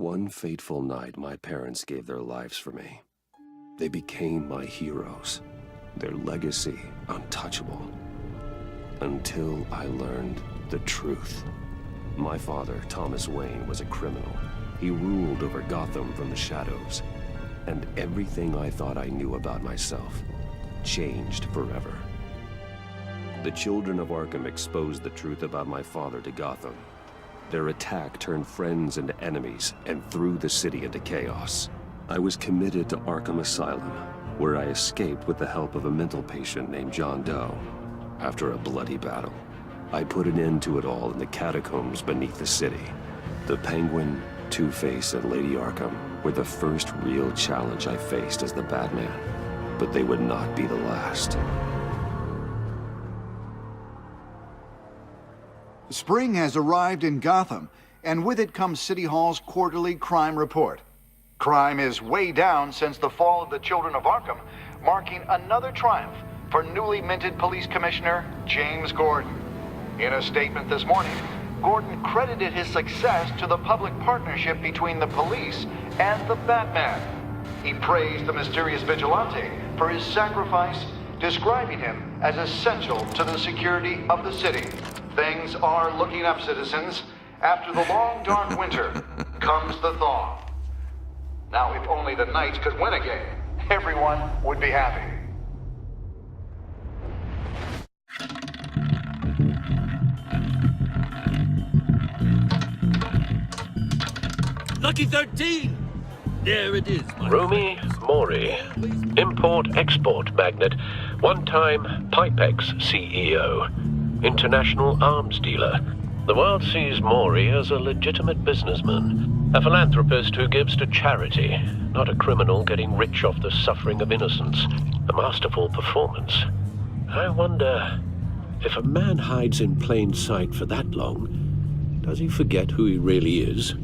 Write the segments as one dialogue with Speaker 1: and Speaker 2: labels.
Speaker 1: One fateful night, my parents gave their lives for me. They became my heroes, their legacy untouchable. Until I learned the truth. My father, Thomas Wayne, was a criminal. He ruled over Gotham from the shadows. And everything I thought I knew about myself changed forever. The children of Arkham exposed the truth about my father to Gotham. Their attack turned friends into enemies and threw the city into chaos. I was committed to Arkham Asylum, where I escaped with the help of a mental patient named John Doe. After a bloody battle, I put an end to it all in the catacombs beneath the city. The Penguin, Two-Face, and Lady Arkham were the first real challenge I faced as the Batman, but they would not be the last.
Speaker 2: Spring has arrived in Gotham, and with it comes City Hall's quarterly crime report. Crime is way down since the fall of the Children of Arkham, marking another triumph for newly minted Police Commissioner James Gordon. In a statement this morning, Gordon credited his success to the public partnership between the police and the Batman. He praised the mysterious vigilante for his sacrifice, describing him as essential to the security of the city. Things are looking up, citizens. After the long, dark winter comes the thaw. Now, if only the Knights could win a game, everyone would be happy.
Speaker 3: Lucky 13! There it is, my
Speaker 4: Rumi Mori, import-export magnate, one-time Pipex CEO, international arms dealer. The world sees Mori as a legitimate businessman, a philanthropist who gives to charity, not a criminal getting rich off the suffering of innocence. A masterful performance. I wonder, if a man hides in plain sight for that long, does he forget who he really is?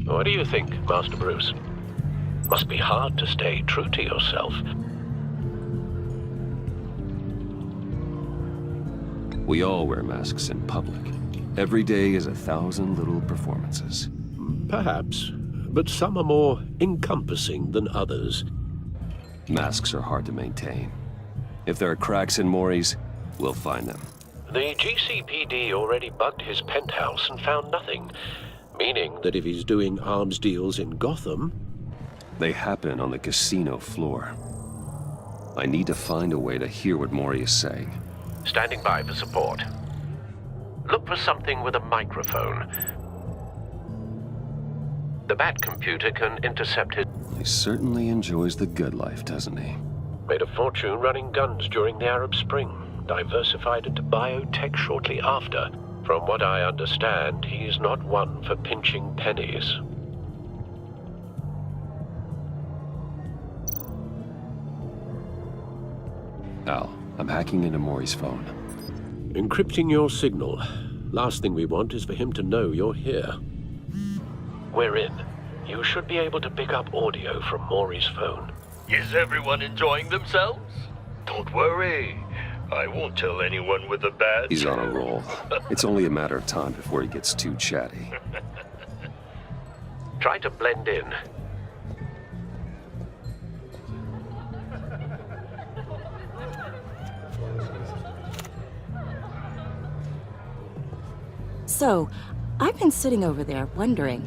Speaker 4: What do you think, Master Bruce? Must be hard to stay true to yourself.
Speaker 1: We all wear masks in public. Every day is 1,000 little performances.
Speaker 4: Perhaps, but some are more encompassing than others.
Speaker 1: Masks are hard to maintain. If there are cracks in Mori's, we'll find them.
Speaker 4: The GCPD already bugged his penthouse and found nothing, meaning that if he's doing arms deals in Gotham...
Speaker 1: They happen on the casino floor. I need to find a way to hear what Mori is saying.
Speaker 4: Standing by for support. Look for something with a microphone. The Bat computer can intercept it.
Speaker 1: He certainly enjoys the good life, doesn't he?
Speaker 4: Made a fortune running guns during the Arab Spring. Diversified into biotech shortly after. From what I understand, he's not one for pinching pennies.
Speaker 1: Al, I'm hacking into Mori's phone.
Speaker 4: Encrypting your signal. Last thing we want is for him to know you're here. We're in. You should be able to pick up audio from Mori's phone.
Speaker 3: Is everyone enjoying themselves? Don't worry. I won't tell anyone with a bat.
Speaker 1: He's on a roll. It's only a matter of time before he gets too chatty.
Speaker 4: Try to blend in.
Speaker 5: So, I've been sitting over there wondering,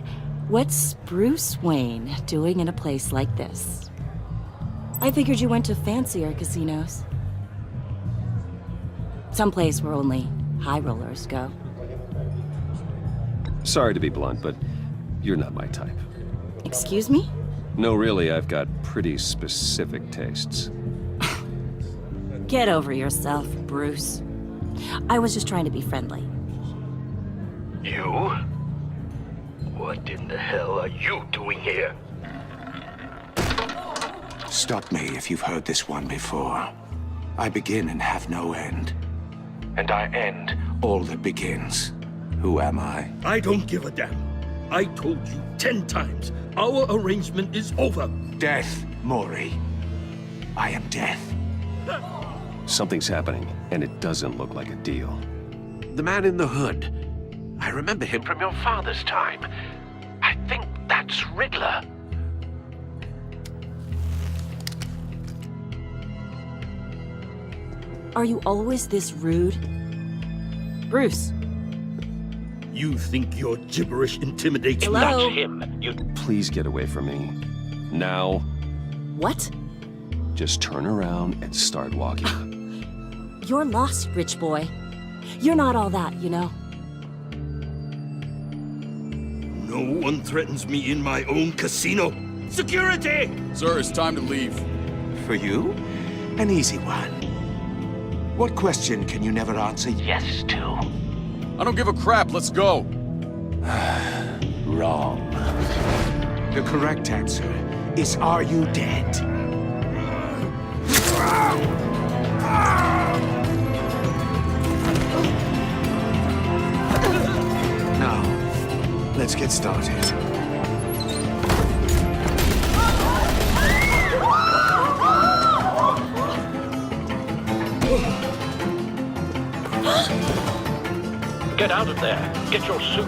Speaker 5: what's Bruce Wayne doing in a place like this? I figured you went to fancier casinos. Someplace where only high rollers go.
Speaker 1: Sorry to be blunt, but you're not my type.
Speaker 5: Excuse me?
Speaker 1: No, really, I've got pretty specific tastes.
Speaker 5: Get over yourself, Bruce. I was just trying to be friendly.
Speaker 3: You? What in the hell are you doing here?
Speaker 6: Stop me if you've heard this one before. I begin and have no end. And I end all that begins. Who am I?
Speaker 3: I don't give a damn. I told you 10 times. Our arrangement is over.
Speaker 6: Death, Mori. I am death.
Speaker 1: Something's happening, and it doesn't look like a deal.
Speaker 4: The man in the hood. I remember him from your father's time. I think that That's Riddler.
Speaker 5: Are you always this rude? Bruce.
Speaker 3: You think your gibberish intimidates
Speaker 5: Hello?
Speaker 4: That's him. You...
Speaker 1: Please get away from me. Now,
Speaker 5: What?
Speaker 1: just turn around and start walking.
Speaker 5: You're lost, rich boy. You're not all that, you know.
Speaker 3: No one threatens me in my own casino. Security!
Speaker 7: Sir, it's time to leave.
Speaker 6: For you? An easy one. What question can you never answer yes to?
Speaker 7: I don't give a crap, let's go.
Speaker 6: Wrong. The correct answer is, are you dead? Now, let's get started.
Speaker 4: Get out of there. Get your suit.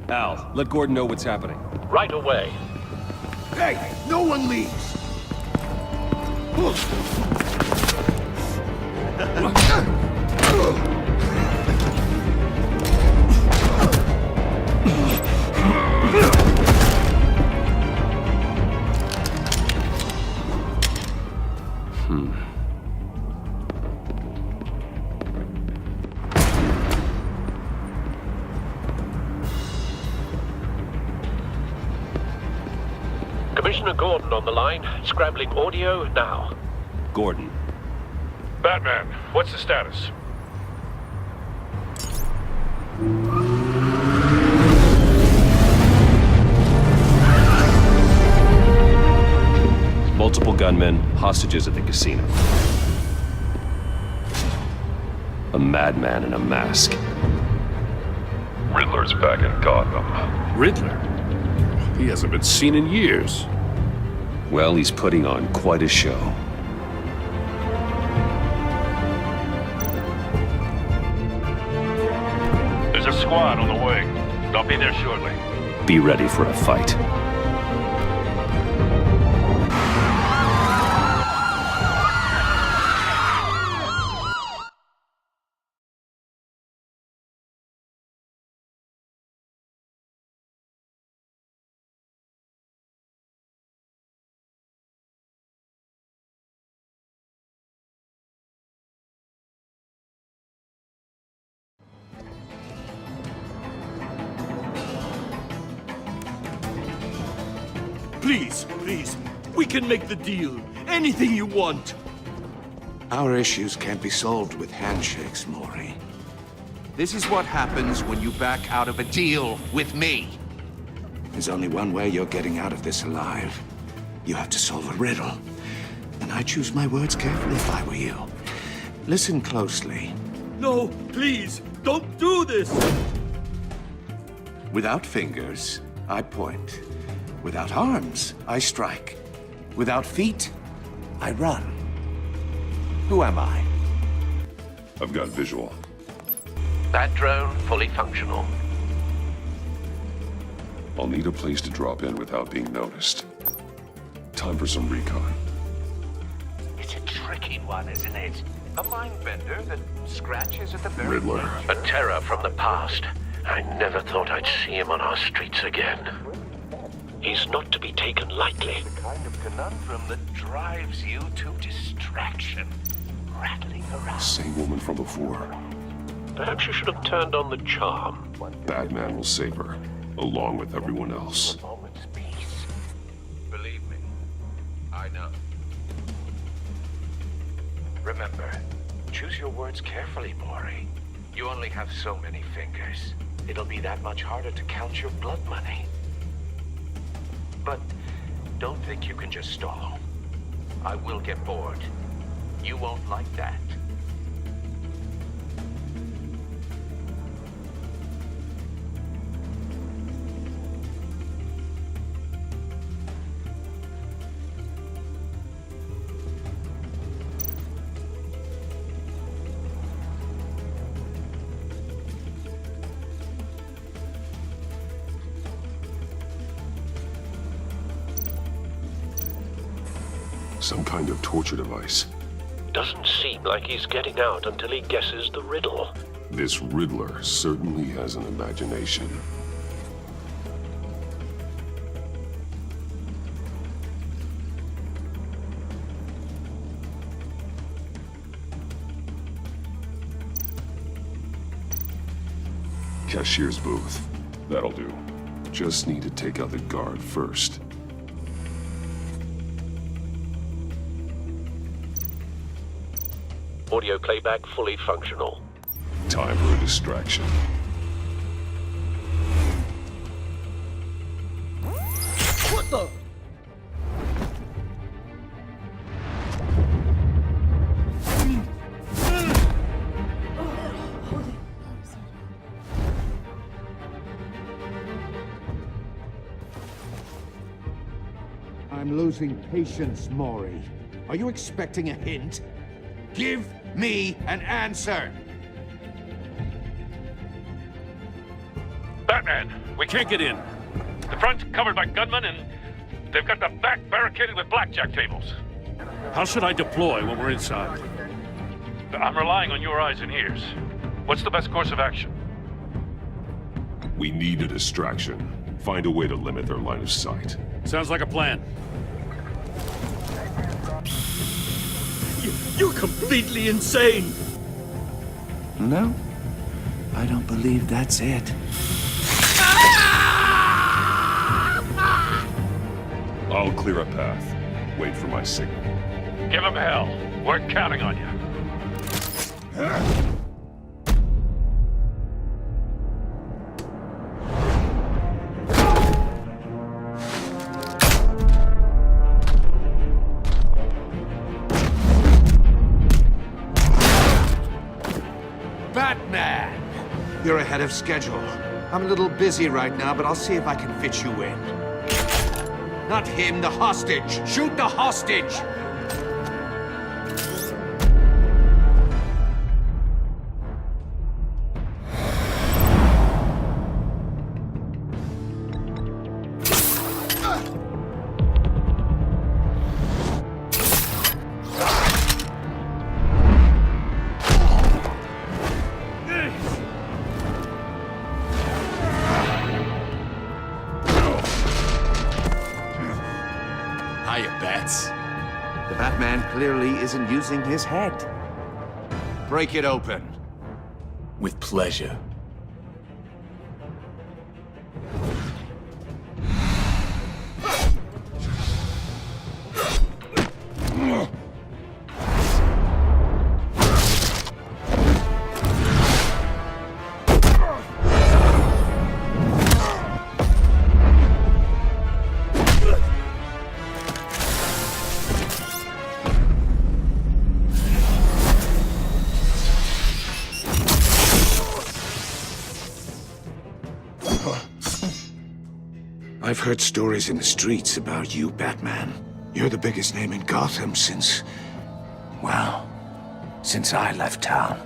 Speaker 1: Al, let Gordon know what's happening.
Speaker 4: Right away.
Speaker 3: Hey, no one leaves!
Speaker 4: Commissioner Gordon on the line. Scrambling audio now.
Speaker 1: Gordon,
Speaker 8: Batman, what's the status?
Speaker 1: multiple gunmen, hostages at the casino. A madman in a mask.
Speaker 8: Riddler's back in Gotham.
Speaker 9: Riddler? He hasn't been seen in years.
Speaker 1: Well, he's putting on quite a show.
Speaker 8: There's a squad on the way. They'll be there shortly.
Speaker 1: Be ready for a fight.
Speaker 3: Please, please, we can make the deal. Anything you want.
Speaker 6: Our issues can't be solved with handshakes, Maury.
Speaker 10: This is what happens when you back out of a deal with me.
Speaker 6: There's only one way you're getting out of this alive. You have to solve a riddle. And I choose my words carefully if I were you. Listen closely.
Speaker 3: No, please, don't do this.
Speaker 6: Without fingers, I point. Without arms, I strike. Without feet, I run. Who am I?
Speaker 8: I've got visual.
Speaker 4: That drone fully functional.
Speaker 8: I'll need a place to drop in without being noticed. Time for some recon.
Speaker 10: It's a tricky one, isn't it? A mind bender that scratches at the very
Speaker 8: Riddler.
Speaker 4: A terror from the past. I never thought I'd see him on our streets again. He's not to be taken lightly.
Speaker 10: The kind of conundrum that drives you to distraction. Rattling around.
Speaker 8: Same woman from before.
Speaker 4: Perhaps you should have turned on the charm.
Speaker 8: Batman will save her, along with everyone else.
Speaker 10: Moment's peace. Believe me, I know. Remember, choose your words carefully, Maury. You only have so many fingers. It'll be that much harder to count your blood money. But don't think you can just stall. I will get bored. You won't like that.
Speaker 8: Some kind of torture device.
Speaker 4: Doesn't seem like he's getting out until he guesses the riddle.
Speaker 8: This Riddler certainly has an imagination. Cashier's booth. That'll do. Just need to take out the guard first.
Speaker 4: Audio playback fully functional.
Speaker 8: Time for a distraction.
Speaker 7: What the?
Speaker 6: I'm losing patience, Maury. Are you expecting a hint? Give me an answer!
Speaker 11: Batman, we can't get in. The front's covered by gunmen, and they've got the back barricaded with blackjack tables.
Speaker 9: How should I deploy when we're inside?
Speaker 11: I'm relying on your eyes and ears. What's the best course of action?
Speaker 8: We need a distraction. Find a way to limit their line of sight.
Speaker 9: Sounds like a plan.
Speaker 3: You're completely insane!
Speaker 6: No, I don't believe that's it.
Speaker 8: I'll clear a path. Wait for my signal.
Speaker 11: Give them hell. We're counting on you.
Speaker 6: Batman! You're ahead of schedule. I'm a little busy right now, but I'll see if I can fit you in. Not him, the hostage! Shoot the hostage!
Speaker 7: Hiya, Bats.
Speaker 6: The Batman clearly isn't using his head. Break it open.
Speaker 7: With pleasure.
Speaker 6: I've heard stories in the streets about you, Batman. You're the biggest name in Gotham since... well, since I left town.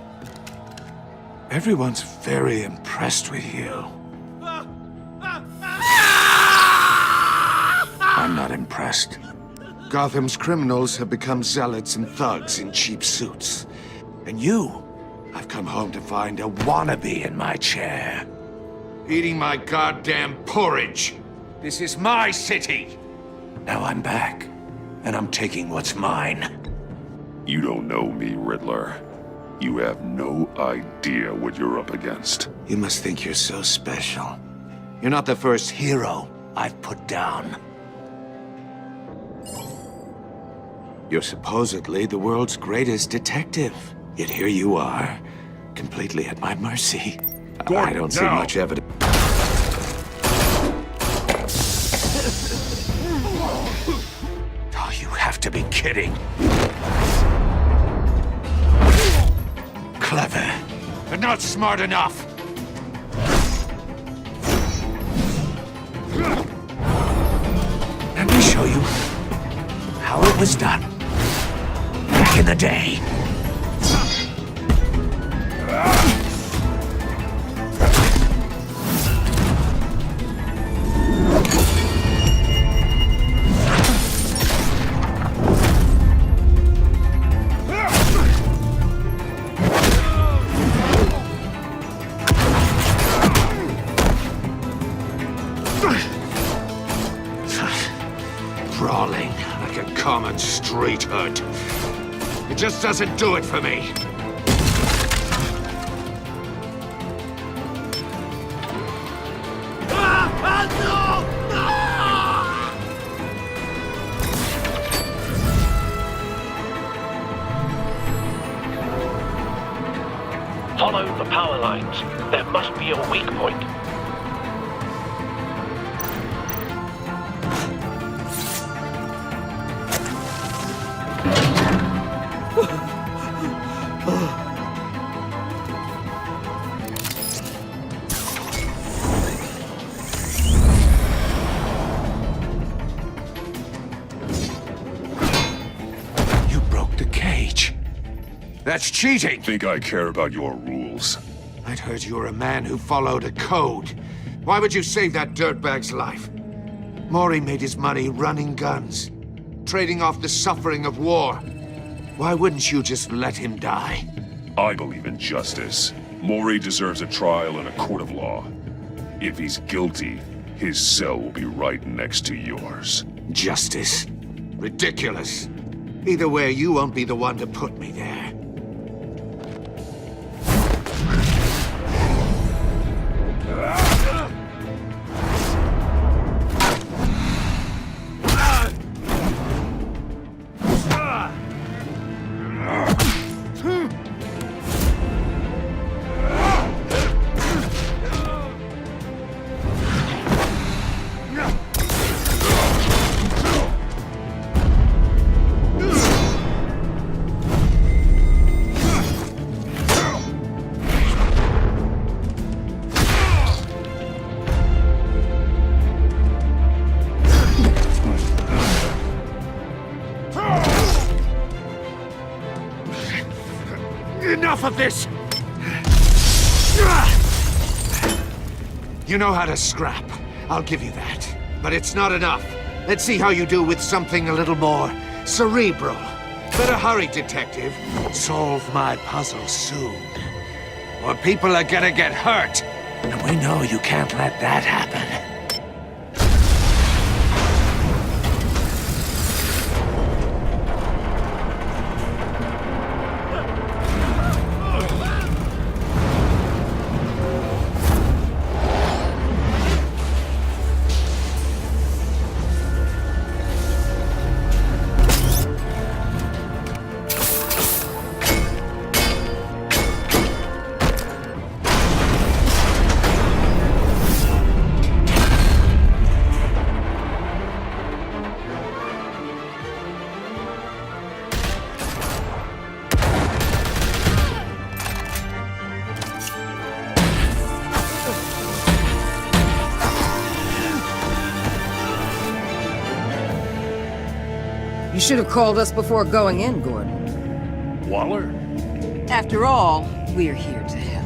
Speaker 6: Everyone's very impressed with you. I'm not impressed. Gotham's criminals have become zealots and thugs in cheap suits. And you, I've come home to find a wannabe in my chair. Eating my goddamn porridge. This is my city! Now I'm back, and I'm taking what's mine.
Speaker 8: You don't know me, Riddler. You have no idea what you're up against.
Speaker 6: You must think you're so special. You're not the first hero I've put down. You're supposedly the world's greatest detective. Yet here you are, completely at my mercy. I don't see much evidence. Oh, you have to be kidding. Clever, but not smart enough. Let me show you how it was done back in the day. streethood. It just doesn't do it for me.
Speaker 4: Follow the power lines. There must be a weak point.
Speaker 6: You broke the cage. That's cheating!
Speaker 8: Think I care about your rules?
Speaker 6: I'd heard you were a man who followed a code. Why would you save that dirtbag's life? Maury made his money running guns, trading off the suffering of war. Why wouldn't you just let him die?
Speaker 8: I believe in justice. Maury deserves a trial in a court of law. If he's guilty, his cell will be right next to yours.
Speaker 6: Justice? Ridiculous. Either way, you won't be the one to put me there. Enough of this! You know how to scrap. I'll give you that. But it's not enough. Let's see how you do with something a little more cerebral. Better hurry, detective. Solve my puzzle soon. Or people are gonna get hurt. And we know you can't let that happen.
Speaker 12: You should have called us before going in, Gordon.
Speaker 9: Waller?
Speaker 12: After all, we're here to help.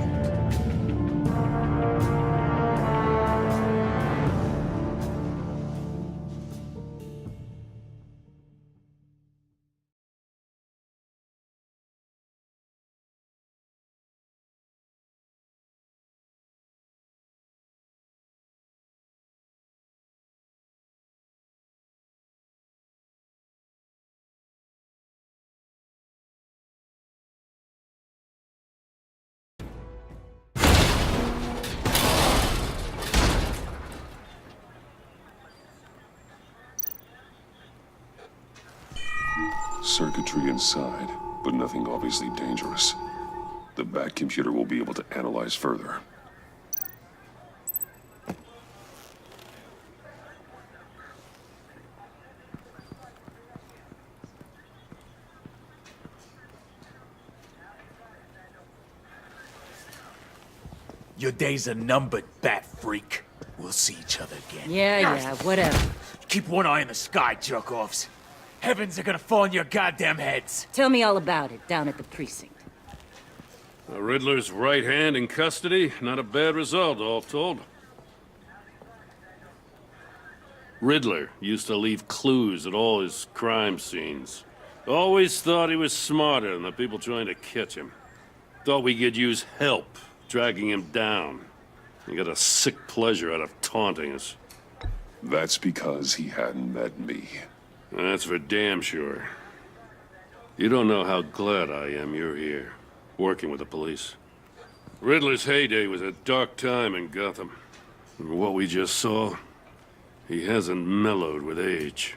Speaker 8: Circuitry inside, but nothing obviously dangerous. The back computer will be able to analyze further.
Speaker 7: Your days are numbered, bat freak. We'll see each other again.
Speaker 5: Yeah, whatever.
Speaker 7: Keep one eye in the sky, jerk-offs. Heavens are gonna fall on your goddamn heads.
Speaker 5: Tell me all about it down at the precinct.
Speaker 9: The Riddler's right hand in custody. Not a bad result, all told. Riddler used to leave clues at all his crime scenes. Always thought he was smarter than the people trying to catch him. Thought we could use help dragging him down. He got a sick pleasure out of taunting us.
Speaker 8: That's because he hadn't met me.
Speaker 9: That's for damn sure. You don't know how glad I am you're here, working with the police. Riddler's heyday was a dark time in Gotham. And what we just saw, he hasn't mellowed with age.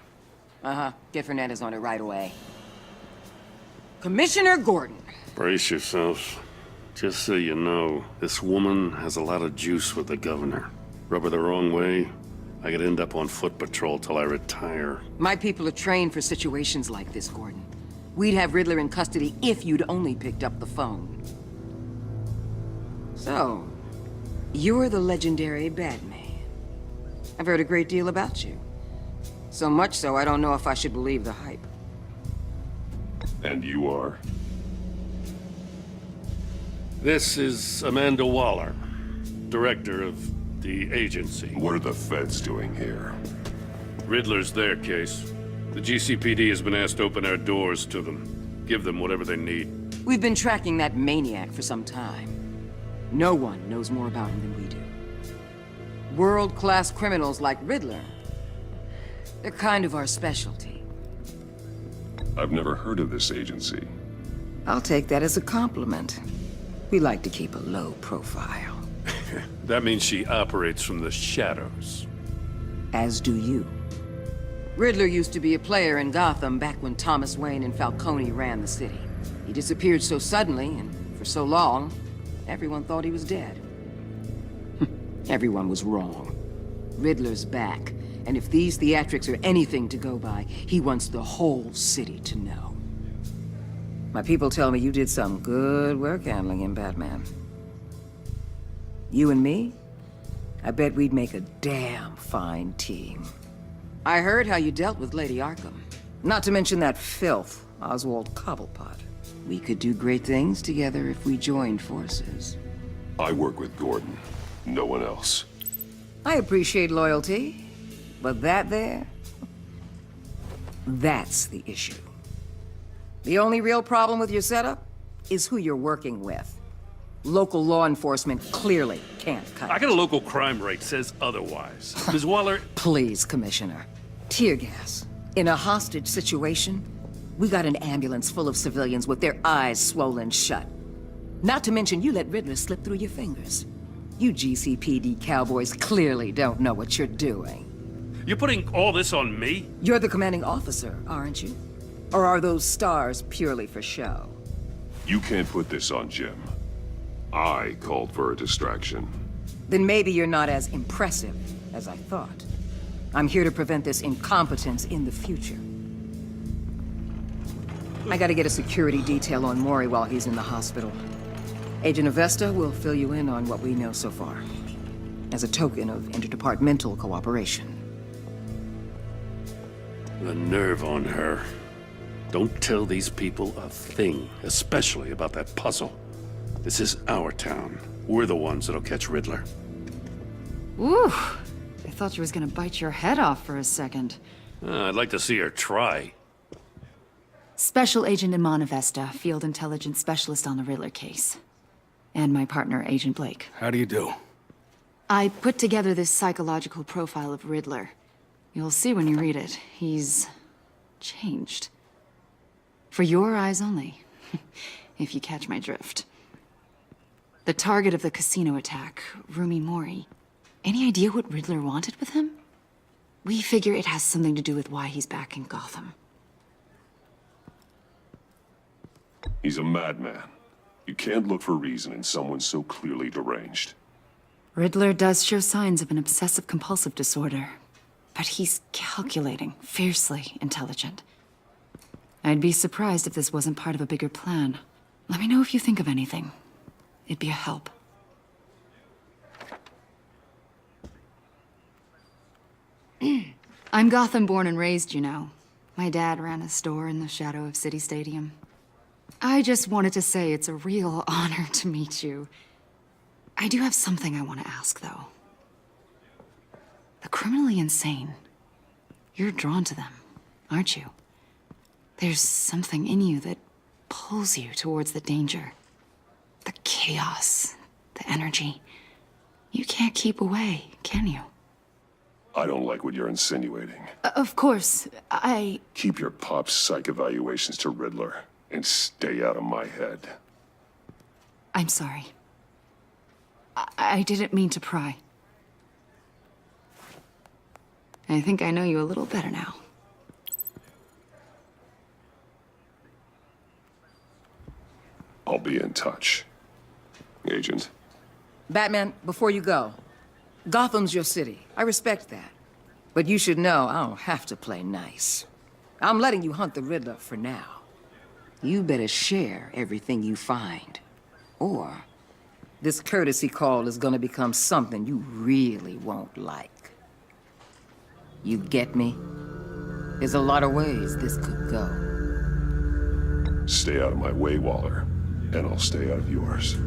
Speaker 12: Uh-huh. Get Fernandez on it right away. Commissioner Gordon.
Speaker 9: Brace yourselves. Just so you know, this woman has a lot of juice with the governor. Rub her the wrong way, I could end up on foot patrol till I retire.
Speaker 12: My people are trained for situations like this, Gordon. We'd have Riddler in custody if you'd only picked up the phone. So, you're the legendary Batman. I've heard a great deal about you. So much so, I don't know if I should believe the hype.
Speaker 8: And you are?
Speaker 9: This is Amanda Waller, director of the agency.
Speaker 8: What are the feds doing here?
Speaker 9: Riddler's their case. The GCPD has been asked to open our doors to them. Give them whatever they need.
Speaker 12: We've been tracking that maniac for some time. No one knows more about him than we do. World-class criminals like Riddler. They're kind of our specialty.
Speaker 8: I've never heard of this agency.
Speaker 12: I'll take that as a compliment. We like to keep a low profile.
Speaker 9: That means she operates from the shadows.
Speaker 12: As do you. Riddler used to be a player in Gotham back when Thomas Wayne and Falcone ran the city. He disappeared so suddenly and for so long, everyone thought he was dead. Everyone was wrong. Riddler's back, and if these theatrics are anything to go by, he wants the whole city to know. My people tell me you did some good work handling him, Batman. You and me? I bet we'd make a damn fine team. I heard how you dealt with Lady Arkham. Not to mention that filth, Oswald Cobblepot. We could do great things together if we joined forces.
Speaker 8: I work with Gordon. No one else.
Speaker 12: I appreciate loyalty, but that there... that's the issue. The only real problem with your setup is who you're working with. Local law enforcement clearly can't cut it.
Speaker 9: I got a local crime rate says otherwise. Ms. Waller...
Speaker 12: Please, Commissioner. Tear gas. In a hostage situation, we got an ambulance full of civilians with their eyes swollen shut. Not to mention you let Riddler slip through your fingers. You GCPD cowboys clearly don't know what you're doing.
Speaker 9: You're putting all this on me?
Speaker 12: You're the commanding officer, aren't you? Or are those stars purely for show?
Speaker 8: You can't put this on Jim. I called for a distraction.
Speaker 12: Then maybe you're not as impressive as I thought. I'm here to prevent this incompetence in the future. I gotta get a security detail on Maury while he's in the hospital. Agent Avesta will fill you in on what we know so far, as a token of interdepartmental cooperation.
Speaker 9: The nerve on her. Don't tell these people a thing, especially about that puzzle. This is our town. We're the ones that'll catch Riddler.
Speaker 13: Ooh, I thought you was gonna bite your head off for a second.
Speaker 9: I'd like to see her try.
Speaker 13: Special Agent Iman Avesta, Field Intelligence Specialist on the Riddler case. And my partner, Agent Blake.
Speaker 6: How do you do?
Speaker 13: I put together this psychological profile of Riddler. You'll see when you read it. He's... changed. For your eyes only, if you catch my drift. The target of the casino attack, Rumi Mori. Any idea what Riddler wanted with him? We figure it has something to do with why he's back in Gotham.
Speaker 8: He's a madman. You can't look for reason in someone so clearly deranged.
Speaker 13: Riddler does show signs of an obsessive-compulsive disorder, but he's calculating, fiercely intelligent. I'd be surprised if this wasn't part of a bigger plan. Let me know if you think of anything. It'd be a help. I'm Gotham born and raised, you know. My dad ran a store in the shadow of City Stadium. I just wanted to say it's a real honor to meet you. I do have something I want to ask, though. The criminally insane. You're drawn to them, aren't you? There's something in you that pulls you towards the danger. The chaos, the energy. You can't keep away, can you?
Speaker 8: I don't like what you're insinuating.
Speaker 13: Of course, I...
Speaker 8: Keep your pop's psych evaluations to Riddler, and stay out of my head.
Speaker 13: I'm sorry. I didn't mean to pry. I think I know you a little better now.
Speaker 8: I'll be in touch. Agent.
Speaker 12: Batman, before you go, Gotham's your city. I respect that. But you should know I don't have to play nice. I'm letting you hunt the Riddler for now. You better share everything you find. Or this courtesy call is gonna become something you really won't like. You get me? There's a lot of ways this could go.
Speaker 8: Stay out of my way, Waller, and I'll stay out of yours.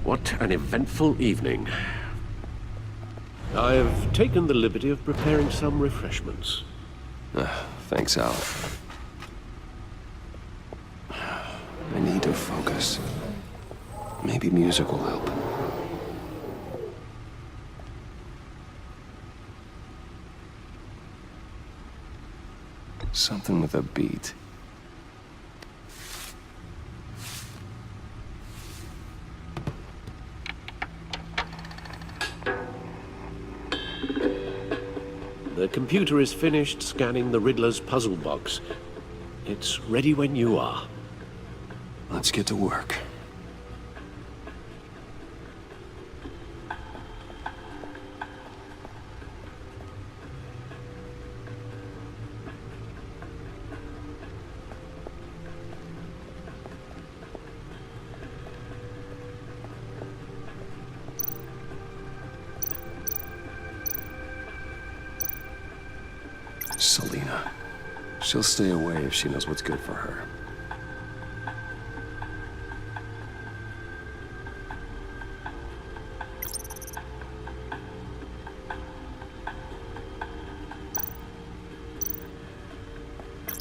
Speaker 4: What an eventful evening. I've taken the liberty of preparing some refreshments.
Speaker 1: Thanks, Al. I need to focus. Maybe music will help. Something with a beat.
Speaker 4: The computer is finished scanning the Riddler's puzzle box. It's ready when you are.
Speaker 1: Let's get to work. Selina. She'll stay away if she knows what's good for her.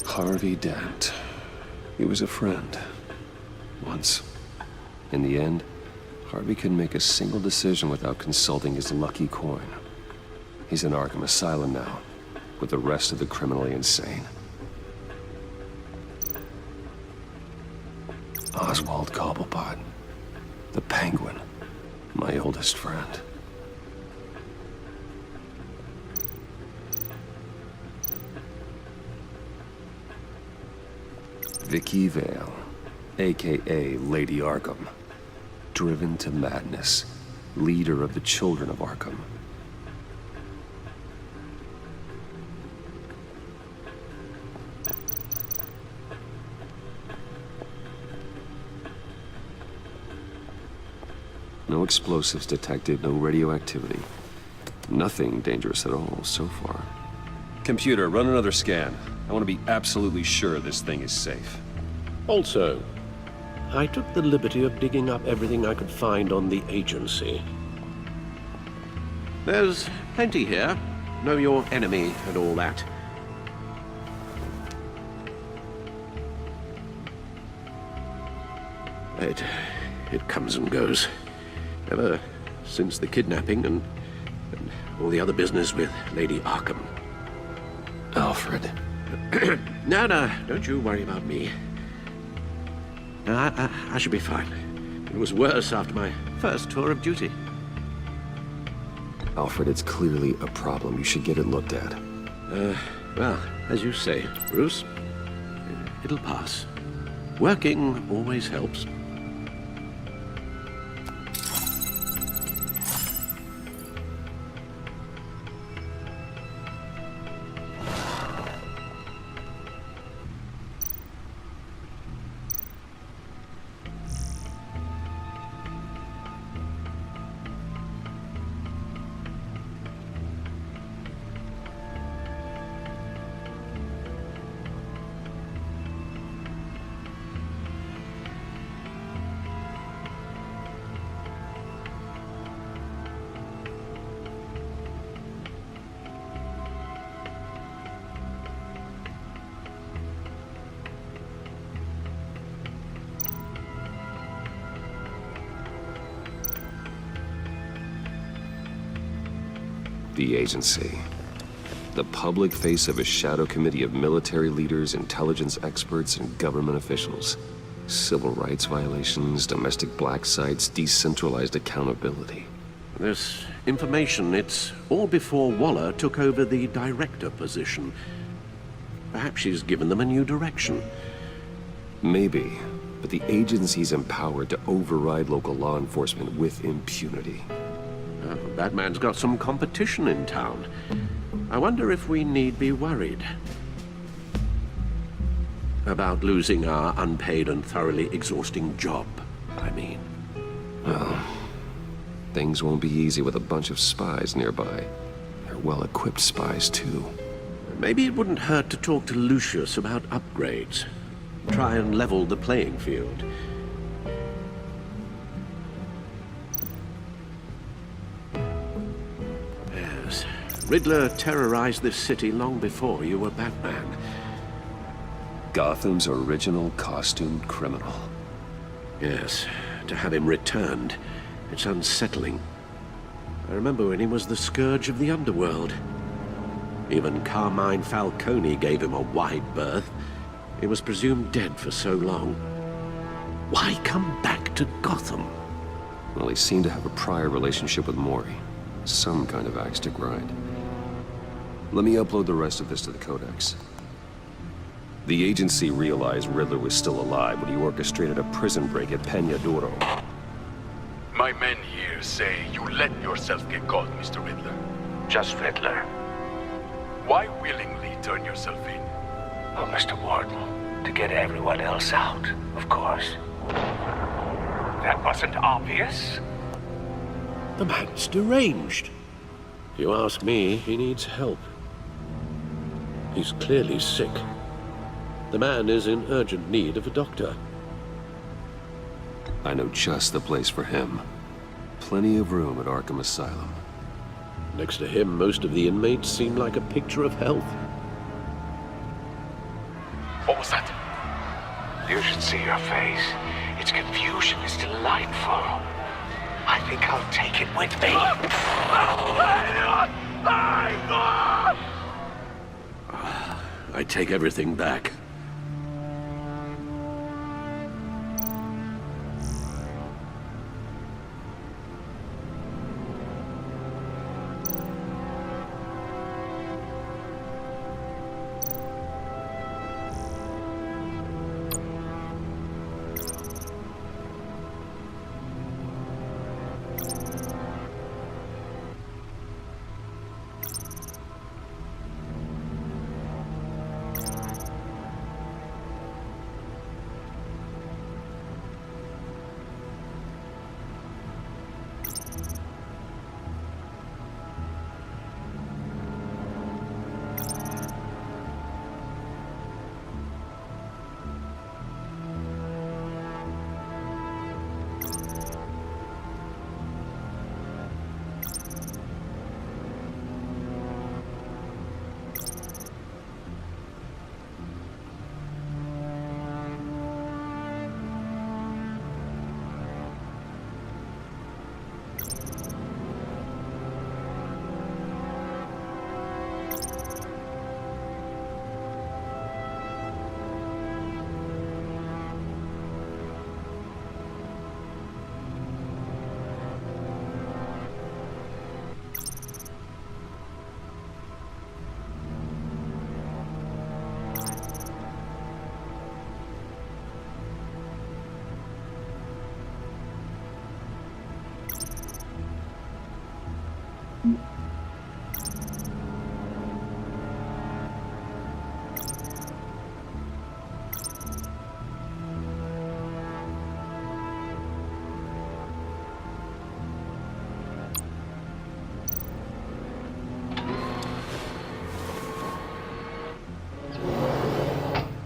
Speaker 1: Harvey Dent. He was a friend. Once. In the end, Harvey couldn't make a single decision without consulting his lucky coin. He's in Arkham Asylum now, with the rest of the criminally insane. Oswald Cobblepot. The Penguin. My oldest friend. Vicky Vale, a.k.a. Lady Arkham. Driven to madness. Leader of the Children of Arkham. No explosives detected, no radioactivity. Nothing dangerous at all so far. Computer, run another scan. I want to be absolutely sure this thing is safe.
Speaker 4: Also, I took the liberty of digging up everything I could find on the agency. There's plenty here. Know your enemy and all that. It comes and goes. Ever since the kidnapping and all the other business with Lady Arkham.
Speaker 1: Alfred.
Speaker 4: No, don't you worry about me. I should be fine. It was worse after my first tour of duty.
Speaker 1: Alfred, it's clearly a problem. You should get it looked at.
Speaker 4: Well, as you say, Bruce, it'll pass. Working always helps.
Speaker 1: The agency. The public face of a shadow committee of military leaders, intelligence experts, and government officials. Civil rights violations, domestic black sites, decentralized accountability.
Speaker 4: This information, it's all before Waller took over the director position. Perhaps she's given them a new direction.
Speaker 1: Maybe, but the agency's empowered to override local law enforcement with impunity.
Speaker 4: That man's got some competition in town. I wonder if we need be worried about losing our unpaid and thoroughly exhausting job, I mean.
Speaker 1: Well, things won't be easy with a bunch of spies nearby. They're well-equipped spies, too.
Speaker 4: Maybe it wouldn't hurt to talk to Lucius about upgrades. Try and level the playing field. Yes, Riddler terrorized this city long before you were Batman.
Speaker 1: Gotham's original costumed criminal.
Speaker 4: Yes, to have him returned, it's unsettling. I remember when he was the scourge of the underworld. Even Carmine Falcone gave him a wide berth. He was presumed dead for so long. Why come back to Gotham?
Speaker 1: Well, he seemed to have a prior relationship with Mori. Some kind of axe to grind. Let me upload the rest of this to the Codex. The agency realized Riddler was still alive when he orchestrated a prison break at Peña Duro.
Speaker 11: My men here say you let yourself get caught, Mr. Riddler.
Speaker 10: Just Riddler.
Speaker 11: Why willingly turn yourself in?
Speaker 10: Oh, Mr. Warden, to get everyone else out, of course. That wasn't obvious.
Speaker 4: The man's deranged. If you ask me, he needs help. He's clearly sick. The man is in urgent need of a doctor.
Speaker 1: I know just the place for him. Plenty of room at Arkham Asylum.
Speaker 4: Next to him, most of the inmates seem like a picture of health.
Speaker 11: What was that?
Speaker 10: You should see your face. Its confusion is delightful. I think I'll take it with me.
Speaker 4: I take everything back.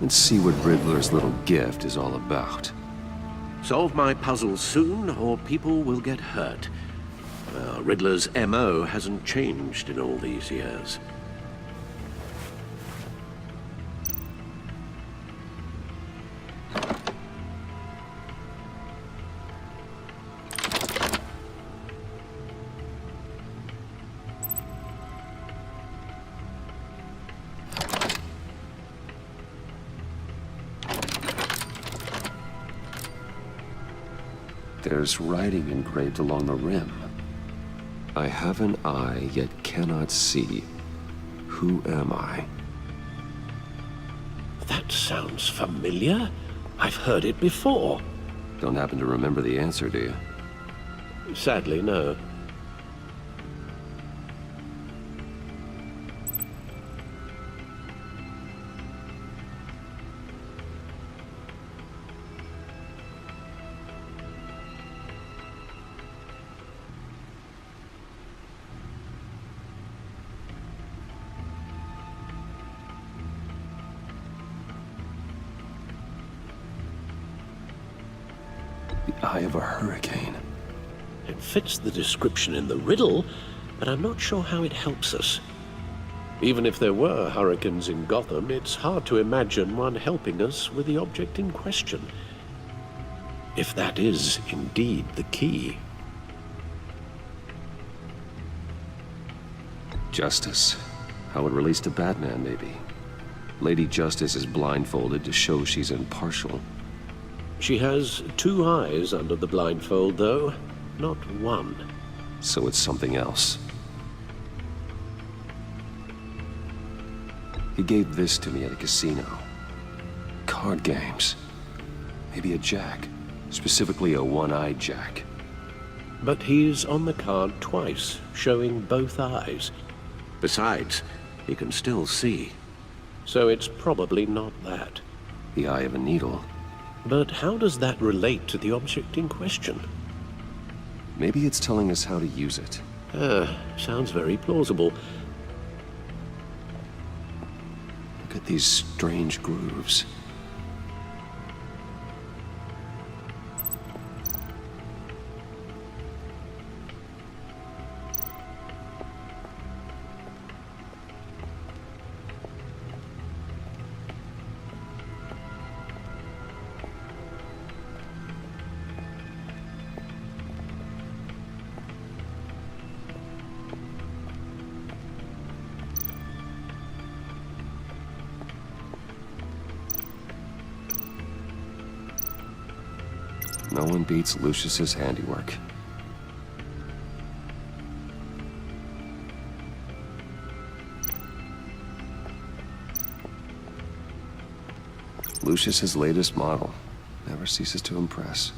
Speaker 1: Let's see what Riddler's little gift is all about.
Speaker 4: Solve my puzzles soon, or people will get hurt. Riddler's MO hasn't changed in all these years.
Speaker 1: There's writing engraved along the rim. I have an eye, yet cannot see. Who am I?
Speaker 4: That sounds familiar. I've heard it before.
Speaker 1: Don't happen to remember the answer, do you?
Speaker 4: Sadly, no.
Speaker 1: The eye of a hurricane.
Speaker 4: It fits the description in the riddle, but I'm not sure how it helps us. Even if there were hurricanes in Gotham, it's hard to imagine one helping us with the object in question. If that is indeed the key.
Speaker 1: Justice. How it relates to Batman, maybe. Lady Justice is blindfolded to show she's impartial.
Speaker 4: She has two eyes under the blindfold, though, not one.
Speaker 1: So it's something else. He gave this to me at a casino. Card games. Maybe a jack. Specifically a one-eyed jack.
Speaker 4: But he's on the card twice, showing both eyes. Besides, he can still see. So it's probably not that.
Speaker 1: The eye of a needle.
Speaker 4: But how does that relate to the object in question?
Speaker 1: Maybe it's telling us how to use it.
Speaker 4: Sounds very plausible.
Speaker 1: Look at these strange grooves. No one beats Lucius's handiwork. Lucius's latest model. Never ceases to impress.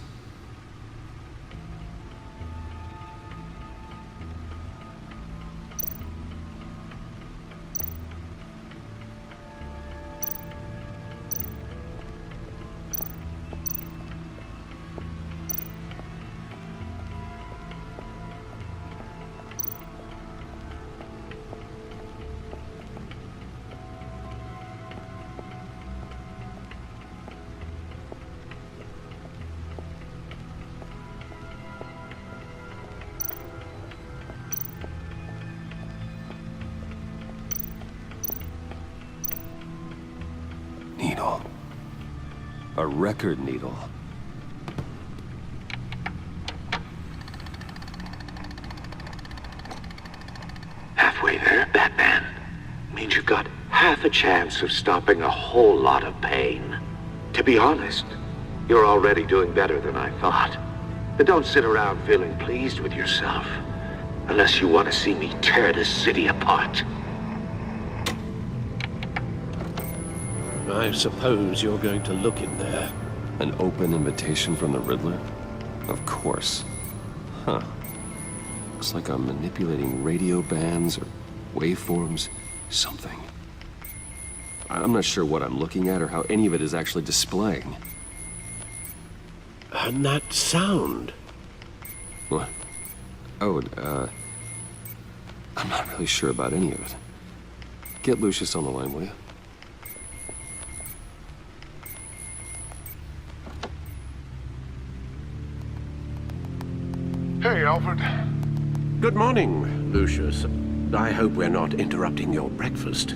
Speaker 1: Needle. A record needle.
Speaker 10: Halfway there, Batman. Means you've got half a chance of stopping a whole lot of pain. To be honest, you're already doing better than I thought. But don't sit around feeling pleased with yourself. Unless you want to see me tear this city apart.
Speaker 4: I suppose you're going to look in there.
Speaker 1: An open invitation from the Riddler? Of course. Huh. Looks like I'm manipulating radio bands or waveforms. Something. I'm not sure what I'm looking at or how any of it is actually displaying.
Speaker 4: And that sound.
Speaker 1: What? Oh, I'm not really sure about any of it. Get Lucius on the line, will you?
Speaker 14: Hey, Alfred.
Speaker 4: Good morning, Lucius. I hope we're not interrupting your breakfast.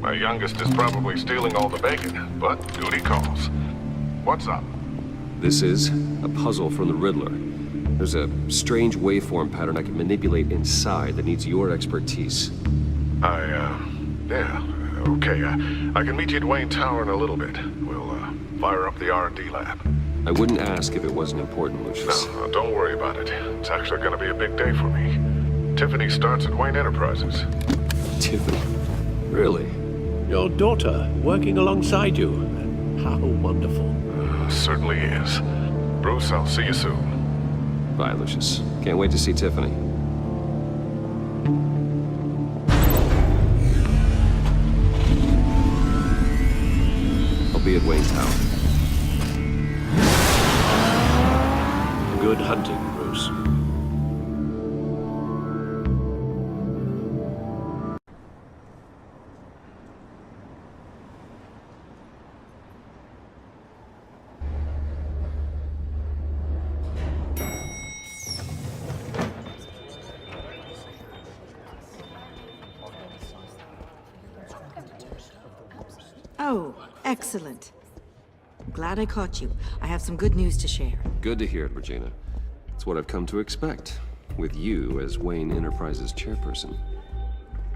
Speaker 14: My youngest is probably stealing all the bacon, but duty calls. What's up?
Speaker 1: This is a puzzle from the Riddler. There's a strange waveform pattern I can manipulate inside that needs your expertise.
Speaker 14: Yeah, okay. I can meet you at Wayne Tower in a little bit. We'll, fire up the R&D lab.
Speaker 1: I wouldn't ask if it wasn't important, Lucius.
Speaker 14: No, don't worry about it. It's actually gonna be a big day for me. Tiffany starts at Wayne Enterprises.
Speaker 1: Tiffany? Really?
Speaker 4: Your daughter working alongside you. How wonderful.
Speaker 14: Certainly is. Bruce, I'll see you soon.
Speaker 1: Bye, Lucius. Can't wait to see Tiffany. I'll be at Wayne Tower.
Speaker 4: Good hunting, Bruce.
Speaker 15: Oh, excellent. I'm glad I caught you. I have some good news to share.
Speaker 1: Good to hear it, Regina. It's what I've come to expect, with you as Wayne Enterprises chairperson.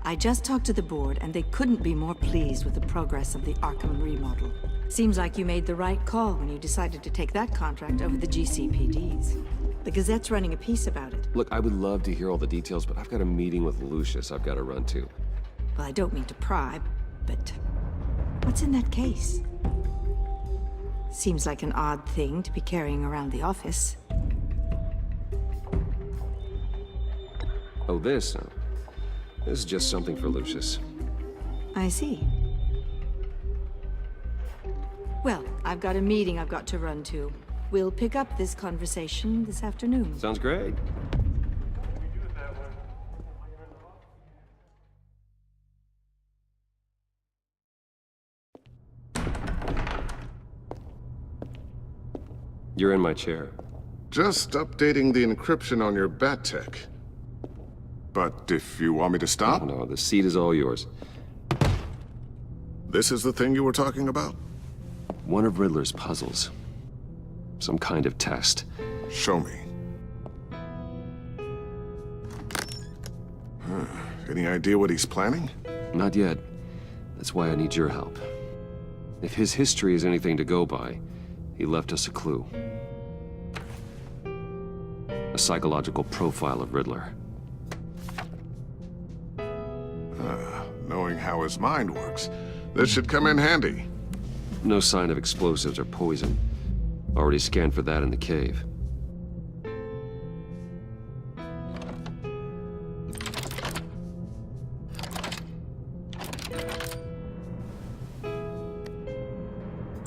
Speaker 15: I just talked to the board, and they couldn't be more pleased with the progress of the Arkham remodel. Seems like you made the right call when you decided to take that contract over the GCPD's. The Gazette's running a piece about it.
Speaker 1: Look, I would love to hear all the details, but I've got a meeting with Lucius I've got to run to.
Speaker 15: Well, I don't mean to pry, but what's in that case? Seems like an odd thing to be carrying around the office.
Speaker 1: Oh, this? This is just something for Lucius.
Speaker 15: I see. Well, I've got a meeting I've got to run to. We'll pick up this conversation this afternoon.
Speaker 1: Sounds great. You're in my chair.
Speaker 14: Just updating the encryption on your bat tech. But if you want me to stop?
Speaker 1: No, the seat is all yours.
Speaker 14: This is the thing you were talking about?
Speaker 1: One of Riddler's puzzles. Some kind of test.
Speaker 14: Show me. Any idea what he's planning?
Speaker 1: Not yet. That's why I need your help. If his history is anything to go by, he left us a clue. A psychological profile of Riddler.
Speaker 14: Knowing how his mind works, this should come in handy.
Speaker 1: No sign of explosives or poison. Already scanned for that in the cave.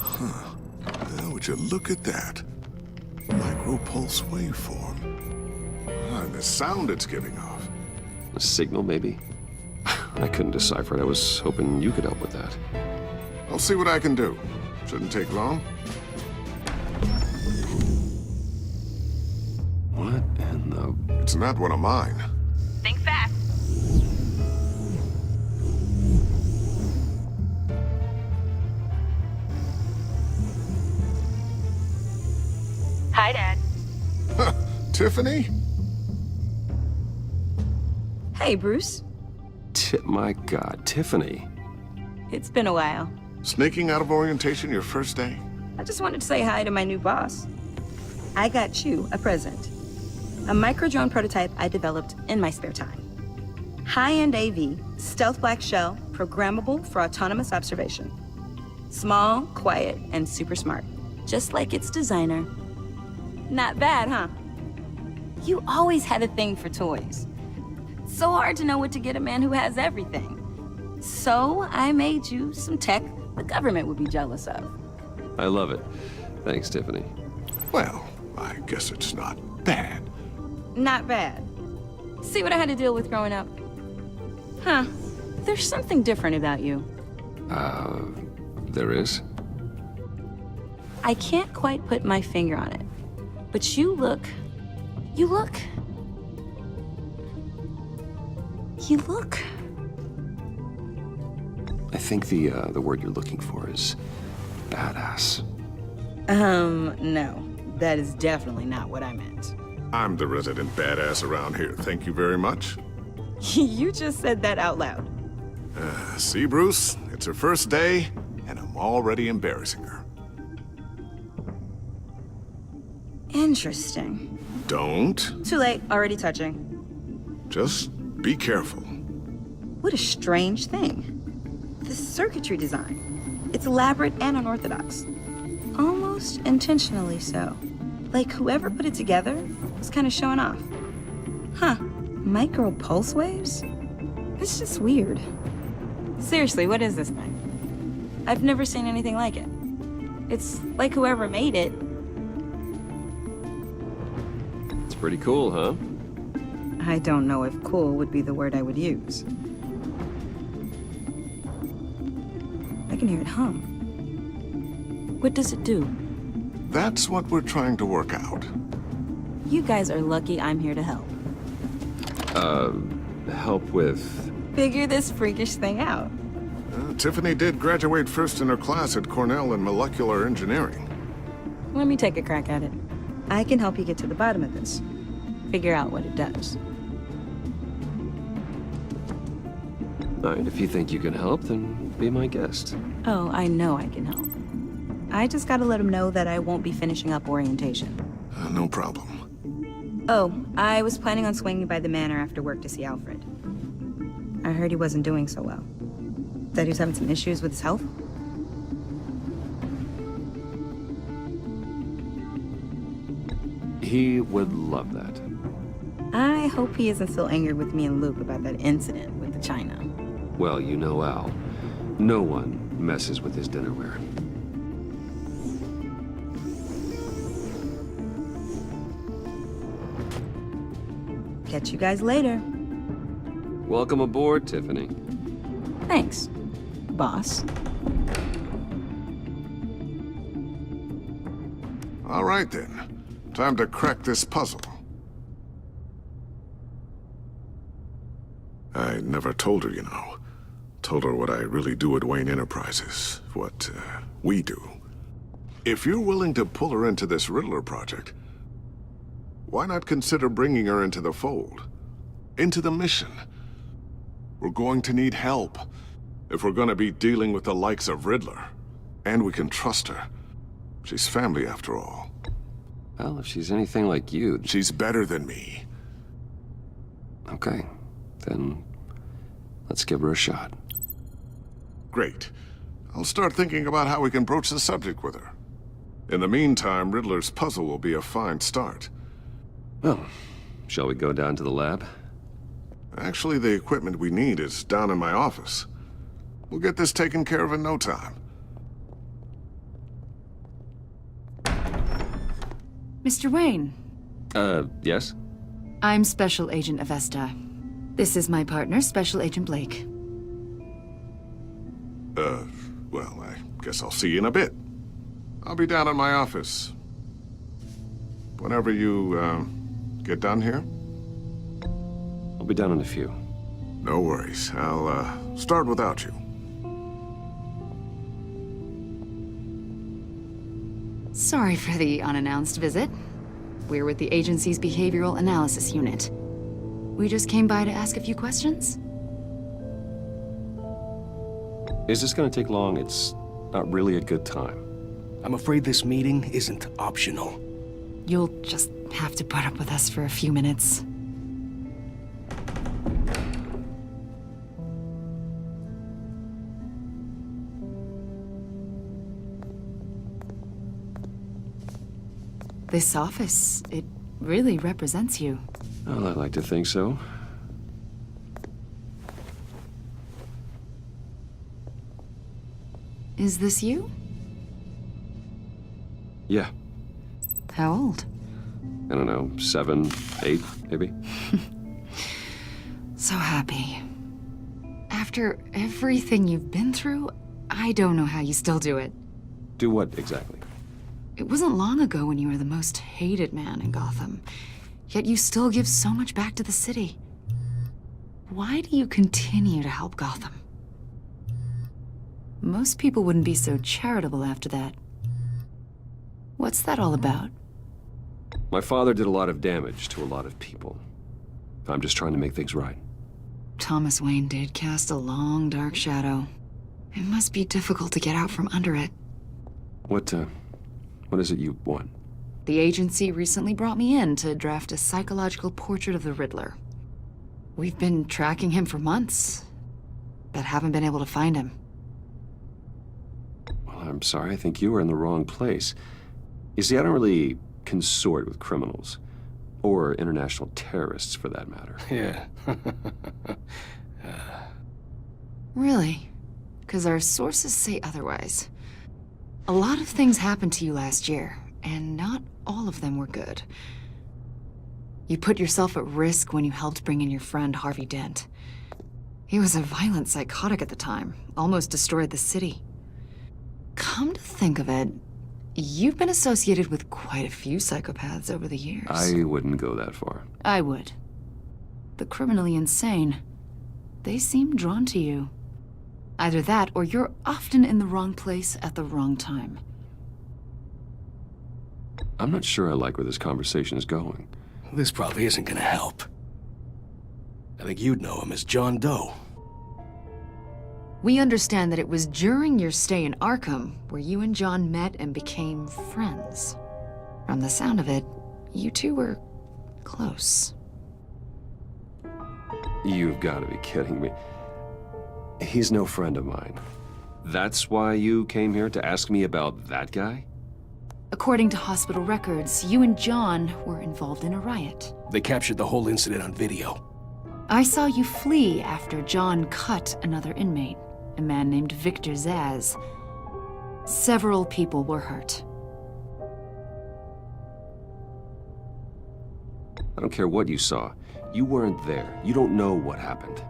Speaker 14: Well, would you look at that? Micropulse waveform. And the sound it's giving off.
Speaker 1: A signal, maybe? I couldn't decipher it. I was hoping you could help with that.
Speaker 14: I'll see what I can do. Shouldn't take long.
Speaker 1: What in the...
Speaker 14: It's not one of mine.
Speaker 16: Think fast. Hi, Dad.
Speaker 14: Huh, Tiffany?
Speaker 16: Hey, Bruce.
Speaker 1: My God, Tiffany.
Speaker 16: It's been a while.
Speaker 14: Sneaking out of orientation your first day?
Speaker 16: I just wanted to say hi to my new boss. I got you a present. A micro-drone prototype I developed in my spare time. High-end AV, stealth black shell, programmable for autonomous observation. Small, quiet, and super smart. Just like its designer. Not bad, huh? You always had a thing for toys. So hard to know what to get a man who has everything. So I made you some tech the government would be jealous of.
Speaker 1: I love it. Thanks, Tiffany.
Speaker 14: Well, I guess it's not bad.
Speaker 16: Not bad. See what I had to deal with growing up? Huh. There's something different about you.
Speaker 1: There is?
Speaker 16: I can't quite put my finger on it. But you look You look...
Speaker 1: I think the word you're looking for is badass.
Speaker 16: No. That is definitely not what I meant.
Speaker 14: I'm the resident badass around here. Thank you very much.
Speaker 16: You just said that out loud.
Speaker 14: See, Bruce? It's her first day, and I'm already embarrassing her.
Speaker 16: Interesting.
Speaker 14: Don't.
Speaker 16: Too late, already touching.
Speaker 14: Just be careful.
Speaker 16: What a strange thing. The circuitry design. It's elaborate and unorthodox. Almost intentionally so. Like whoever put it together was kind of showing off. Huh. Micro pulse waves? It's just weird. Seriously, what is this thing? I've never seen anything like it. It's like whoever made it.
Speaker 1: It's pretty cool, huh?
Speaker 16: I don't know if cool would be the word I would use. I can hear it hum. What does it do?
Speaker 14: That's what we're trying to work out.
Speaker 16: You guys are lucky I'm here to help.
Speaker 1: Help with...
Speaker 16: Figure this freakish thing out.
Speaker 14: Tiffany did graduate first in her class at Cornell in molecular engineering.
Speaker 16: Let me take a crack at it. I can help you get to the bottom of this. Figure out what it does.
Speaker 1: All right, if you think you can help, then be my guest.
Speaker 16: Oh, I know I can help. I just gotta let him know that I won't be finishing up orientation.
Speaker 14: No problem.
Speaker 16: Oh, I was planning on swinging by the manor after work to see Alfred. I heard he wasn't doing so well. That he was having some issues with his health.
Speaker 1: He would love that.
Speaker 16: I hope he isn't still angry with me and Luke about that incident with the china.
Speaker 1: Well, you know Al. No one messes with his dinnerware.
Speaker 16: Catch you guys later.
Speaker 1: Welcome aboard, Tiffany.
Speaker 16: Thanks, boss.
Speaker 14: All right, then. Time to crack this puzzle. I never told her, you know. Told her what I really do at Wayne Enterprises. What, we do. If you're willing to pull her into this Riddler project, why not consider bringing her into the fold? Into the mission? We're going to need help if we're going to be dealing with the likes of Riddler. And we can trust her. She's family, after all.
Speaker 1: Well, if she's anything like you...
Speaker 14: She's better than me.
Speaker 1: Okay, then let's give her a shot.
Speaker 14: Great. I'll start thinking about how we can broach the subject with her. In the meantime, Riddler's puzzle will be a fine start.
Speaker 1: Well, shall we go down to the lab?
Speaker 14: Actually, the equipment we need is down in my office. We'll get this taken care of in no time.
Speaker 13: Mr. Wayne.
Speaker 1: Yes?
Speaker 13: I'm Special Agent Avesta. This is my partner, Special Agent Blake.
Speaker 14: Well, I guess I'll see you in a bit. I'll be down in my office. Whenever you, get done here?
Speaker 1: I'll be down in a few.
Speaker 14: No worries. I'll, start without you.
Speaker 13: Sorry for the unannounced visit. We're with the agency's Behavioral Analysis Unit. We just came by to ask a few questions.
Speaker 1: Is this gonna take long? It's not really a good time.
Speaker 17: I'm afraid this meeting isn't optional.
Speaker 13: You'll just have to put up with us for a few minutes. This office, it really represents you.
Speaker 1: Well, I like to think so.
Speaker 13: Is this you?
Speaker 1: Yeah.
Speaker 13: How old?
Speaker 1: I don't know, 7, 8, maybe?
Speaker 13: So happy. After everything you've been through, I don't know how you still do it.
Speaker 1: Do what exactly?
Speaker 13: It wasn't long ago when you were the most hated man in Gotham. Yet you still give so much back to the city. Why do you continue to help Gotham? Most people wouldn't be so charitable after that. What's that all about?
Speaker 1: My father did a lot of damage to a lot of people. I'm just trying to make things right.
Speaker 13: Thomas Wayne did cast a long, dark shadow. It must be difficult to get out from under it.
Speaker 1: What is it you want?
Speaker 13: The agency recently brought me in to draft a psychological portrait of the Riddler. We've been tracking him for months, but haven't been able to find him.
Speaker 1: Well, I'm sorry, I think you were in the wrong place. You see, I don't really consort with criminals. Or international terrorists, for that matter.
Speaker 17: Yeah.
Speaker 13: Really? Because our sources say otherwise. A lot of things happened to you last year, and not all of them were good. You put yourself at risk when you helped bring in your friend Harvey Dent. He was a violent psychotic at the time, almost destroyed the city. Come to think of it, you've been associated with quite a few psychopaths over the years.
Speaker 1: I wouldn't go that far.
Speaker 13: I would. The criminally insane. They seem drawn to you. Either that, or you're often in the wrong place at the wrong time.
Speaker 1: I'm not sure I like where this conversation is going.
Speaker 17: This probably isn't gonna help. I think you'd know him as John Doe.
Speaker 13: We understand that it was during your stay in Arkham where you and John met and became friends. From the sound of it, you two were close.
Speaker 1: You've got to be kidding me. He's no friend of mine. That's why you came here to ask me about that guy?
Speaker 13: According to hospital records, you and John were involved in a riot.
Speaker 17: They captured the whole incident on video.
Speaker 13: I saw you flee after John cut another inmate, a man named Victor Zaz. Several people were hurt.
Speaker 1: I don't care what you saw. You weren't there. You don't know what happened.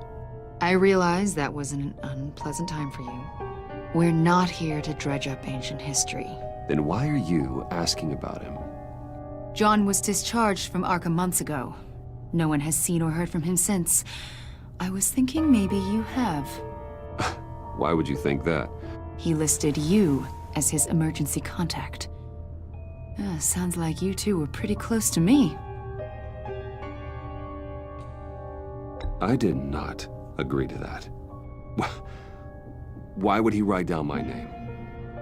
Speaker 13: I realize that was an unpleasant time for you. We're not here to dredge up ancient history.
Speaker 1: Then why are you asking about him?
Speaker 13: John was discharged from Arkham months ago. No one has seen or heard from him since. I was thinking maybe you have.
Speaker 1: Why would you think that?
Speaker 13: He listed you as his emergency contact. Sounds like you two were pretty close to me.
Speaker 1: I did not agree to that. Why would he write down my name?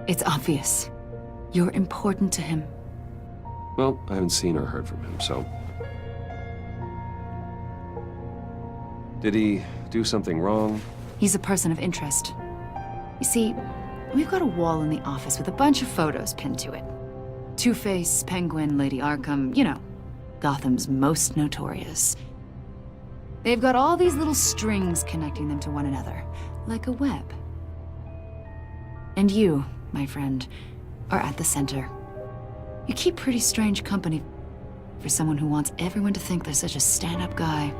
Speaker 13: It's obvious. You're important to him.
Speaker 1: Well, I haven't seen or heard from him, so... Did he do something wrong?
Speaker 13: He's a person of interest. You see, we've got a wall in the office with a bunch of photos pinned to it. Two-Face, Penguin, Lady Arkham, you know, Gotham's most notorious. They've got all these little strings connecting them to one another, like a web. And you, my friend, are at the center. You keep pretty strange company for someone who wants everyone to think they're such a stand-up guy.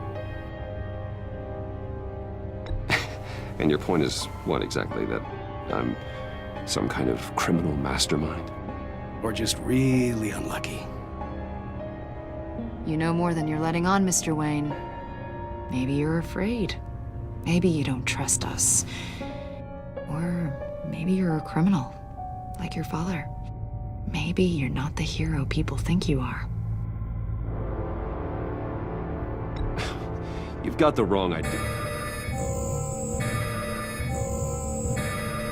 Speaker 1: And your point is what exactly? That I'm some kind of criminal mastermind?
Speaker 17: Or just really unlucky?
Speaker 13: You know more than you're letting on, Mr. Wayne. Maybe you're afraid. Maybe you don't trust us. Or maybe you're a criminal, like your father. Maybe you're not the hero people think you are.
Speaker 1: You've got the wrong idea.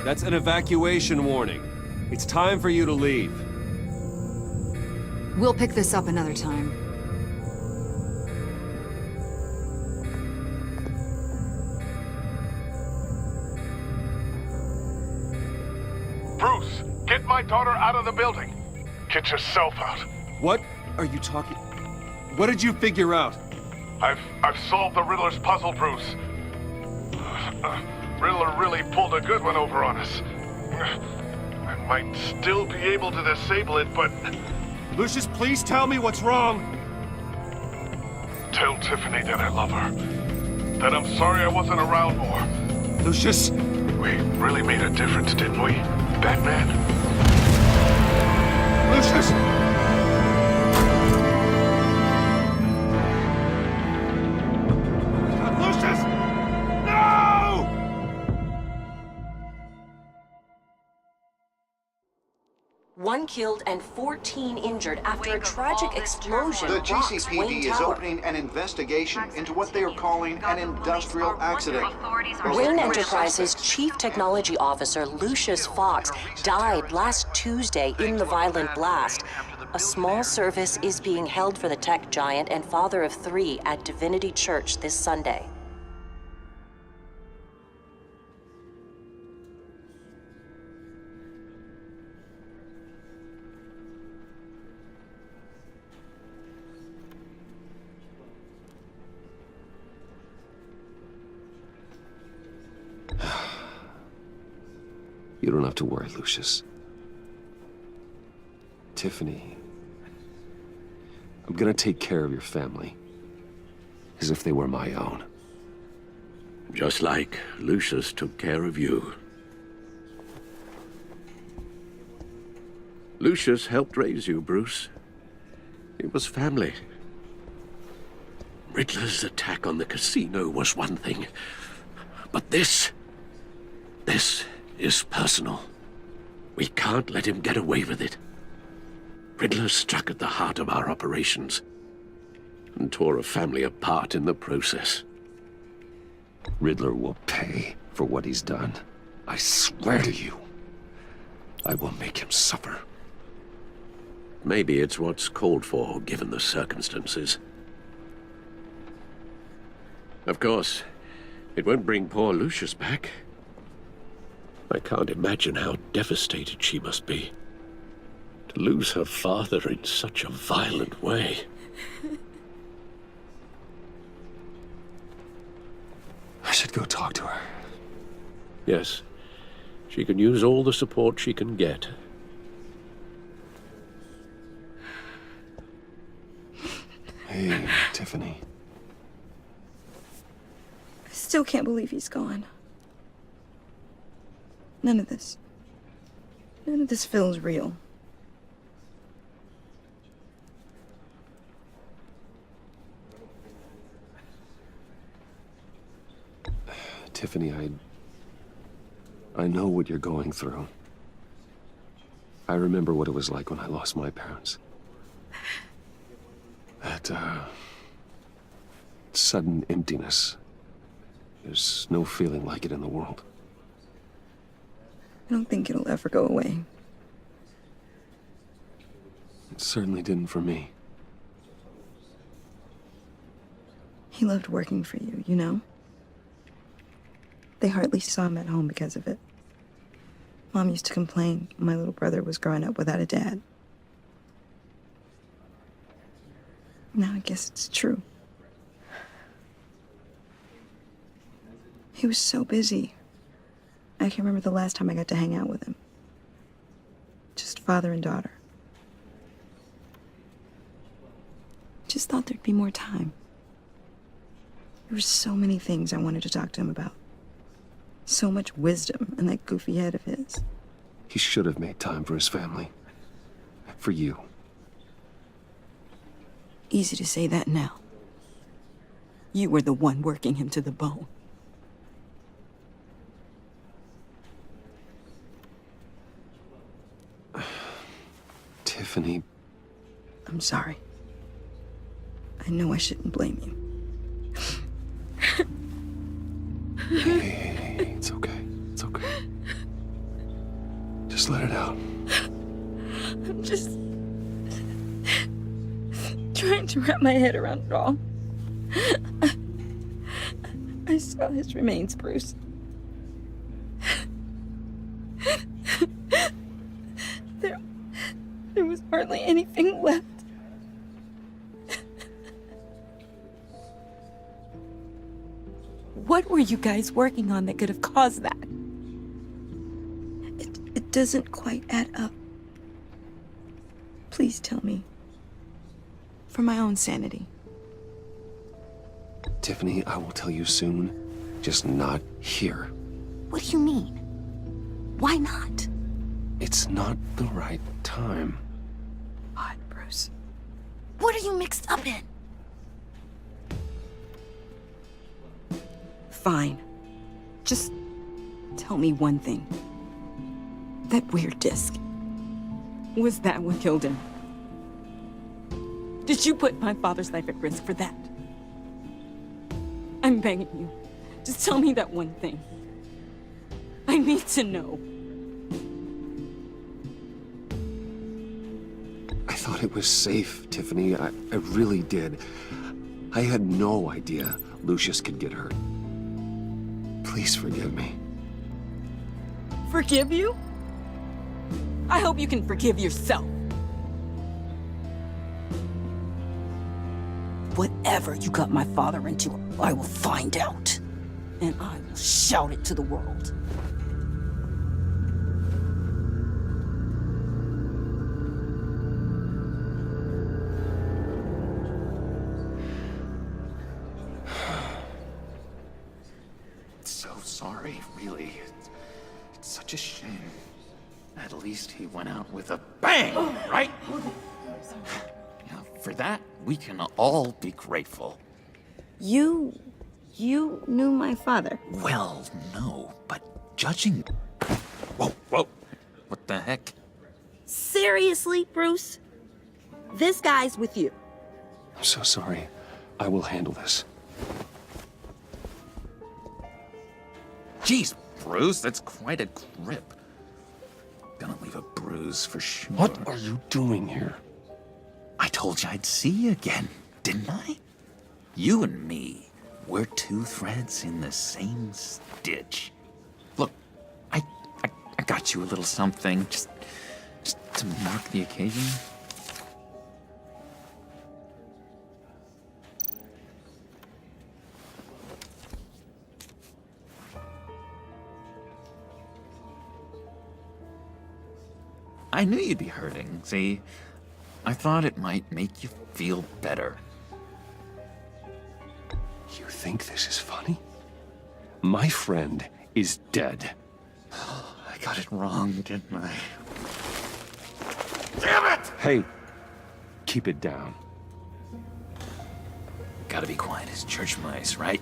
Speaker 1: That's an evacuation warning. It's time for you to leave.
Speaker 13: We'll pick this up another time.
Speaker 18: Bruce, get my daughter out of the building. Get yourself out.
Speaker 1: What are you talking... What did you figure out?
Speaker 18: I've solved the Riddler's puzzle, Bruce. Riddler really pulled a good one over on us. I might still be able to disable it, but...
Speaker 1: Lucius, please tell me what's wrong.
Speaker 18: Tell Tiffany that I love her. That I'm sorry I wasn't around more.
Speaker 1: Lucius!
Speaker 18: We really made a difference, didn't we, Batman?
Speaker 1: Lucius!
Speaker 5: 1 killed and 14 injured after a tragic explosion
Speaker 2: The
Speaker 5: rocks
Speaker 2: GCPD
Speaker 5: Wayne
Speaker 2: is
Speaker 5: Tower.
Speaker 2: opening an investigation into what they are calling an industrial accident.
Speaker 5: Wayne Enterprises' Chief Technology Officer, Lucius Fox, died last Tuesday in the violent blast. A small service is being held for the tech giant and father of 3 at Divinity Church this Sunday.
Speaker 1: You don't have to worry, Lucius. Tiffany, I'm gonna take care of your family, as if they were my own.
Speaker 4: Just like Lucius took care of you. Lucius helped raise you, Bruce. It was family. Riddler's attack on the casino was one thing, but this is personal. We can't let him get away with it. Riddler struck at the heart of our operations and tore a family apart in the process.
Speaker 1: Riddler will pay for what he's done. I swear to you, I will make him suffer.
Speaker 4: Maybe it's what's called for, given the circumstances. Of course, it won't bring poor Lucius back. I can't imagine how devastated she must be. To lose her father in such a violent way.
Speaker 1: I should go talk to her.
Speaker 4: Yes, she can use all the support she can get.
Speaker 1: Hey, Tiffany.
Speaker 16: I still can't believe he's gone. None of this feels real.
Speaker 1: Tiffany, I know what you're going through. I remember what it was like when I lost my parents. That, sudden emptiness. There's no feeling like it in the world.
Speaker 16: I don't think it'll ever go away.
Speaker 1: It certainly didn't for me.
Speaker 16: He loved working for you, you know? They hardly saw him at home because of it. Mom used to complain when my little brother was growing up without a dad. Now I guess it's true. He was so busy. I can't remember the last time I got to hang out with him. Just father and daughter. Just thought there'd be more time. There were so many things I wanted to talk to him about. So much wisdom in that goofy head of his.
Speaker 1: He should have made time for his family. For you.
Speaker 16: Easy to say that now. You were the one working him to the bone.
Speaker 1: Tiffany.
Speaker 16: I'm sorry. I know I shouldn't blame you.
Speaker 1: Hey, it's okay. It's okay. Just let it out.
Speaker 16: I'm just trying to wrap my head around it all. I saw his remains, Bruce. There was hardly anything left. What were you guys working on that could have caused that? It doesn't quite add up. Please tell me. For my own sanity.
Speaker 1: Tiffany, I will tell you soon. Just not here.
Speaker 12: What do you mean? Why not?
Speaker 1: It's not the right time.
Speaker 16: What, Bruce?
Speaker 12: What are you mixed up in?
Speaker 16: Fine. Just tell me one thing. That weird disc. Was that what killed him? Did you put my father's life at risk for that? I'm begging you. Just tell me that one thing. I need to know.
Speaker 1: I thought it was safe, Tiffany. I really did. I had no idea Lucius could get hurt. Please forgive me.
Speaker 16: Forgive you? I hope you can forgive yourself. Whatever you got my father into, I will find out. And I will shout it to the world.
Speaker 10: So sorry, really. It's such a shame. At least he went out with a bang, right? Now, for that, we can all be grateful.
Speaker 16: You knew my father?
Speaker 10: Well, no, but judging... Whoa, whoa. What the heck?
Speaker 16: Seriously, Bruce? This guy's with you.
Speaker 1: I'm so sorry. I will handle this.
Speaker 10: Jeez, Bruce, that's quite a grip. Gonna leave a bruise for sure.
Speaker 1: What are you doing here?
Speaker 10: I told you I'd see you again, didn't I? You and me, we're two threads in the same stitch. Look, I got you a little something, just to mark the occasion. I knew you'd be hurting, see? I thought it might make you feel better.
Speaker 1: You think this is funny? My friend is dead.
Speaker 10: I got it wrong, didn't I? Damn it!
Speaker 1: Hey, keep it down.
Speaker 10: Gotta be quiet as church mice, right?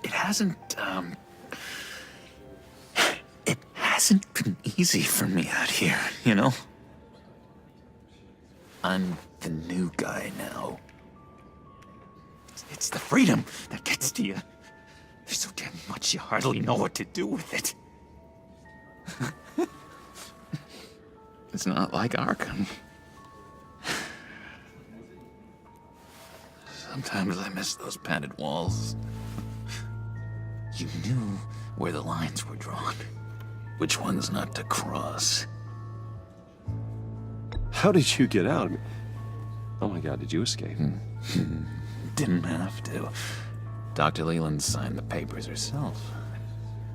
Speaker 10: It hasn't been easy for me out here, you know? I'm the new guy now. It's the freedom that gets to you. There's so damn much you hardly know what to do with it. It's not like Arkham. Sometimes I miss those padded walls. You knew where the lines were drawn. Which ones not to cross.
Speaker 1: How did you get out? Oh my God, did you escape?
Speaker 10: Didn't have to. Dr. Leland signed the papers herself.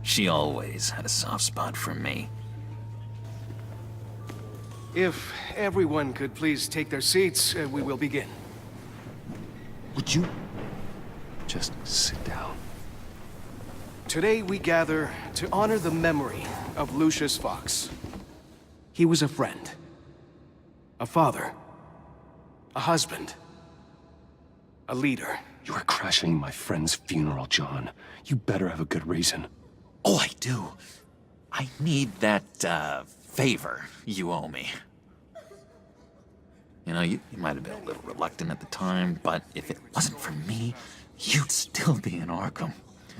Speaker 10: She always had a soft spot for me.
Speaker 19: If everyone could please take their seats, we will begin.
Speaker 1: Would you just sit down?
Speaker 19: Today we gather to honor the memory of Lucius Fox. He was a friend, a father, a husband, a leader.
Speaker 1: You are crashing my friend's funeral, John. You better have a good reason.
Speaker 10: Oh, I do. I need that, favor you owe me. You know, you might have been a little reluctant at the time, but if it wasn't for me, you'd still be in Arkham.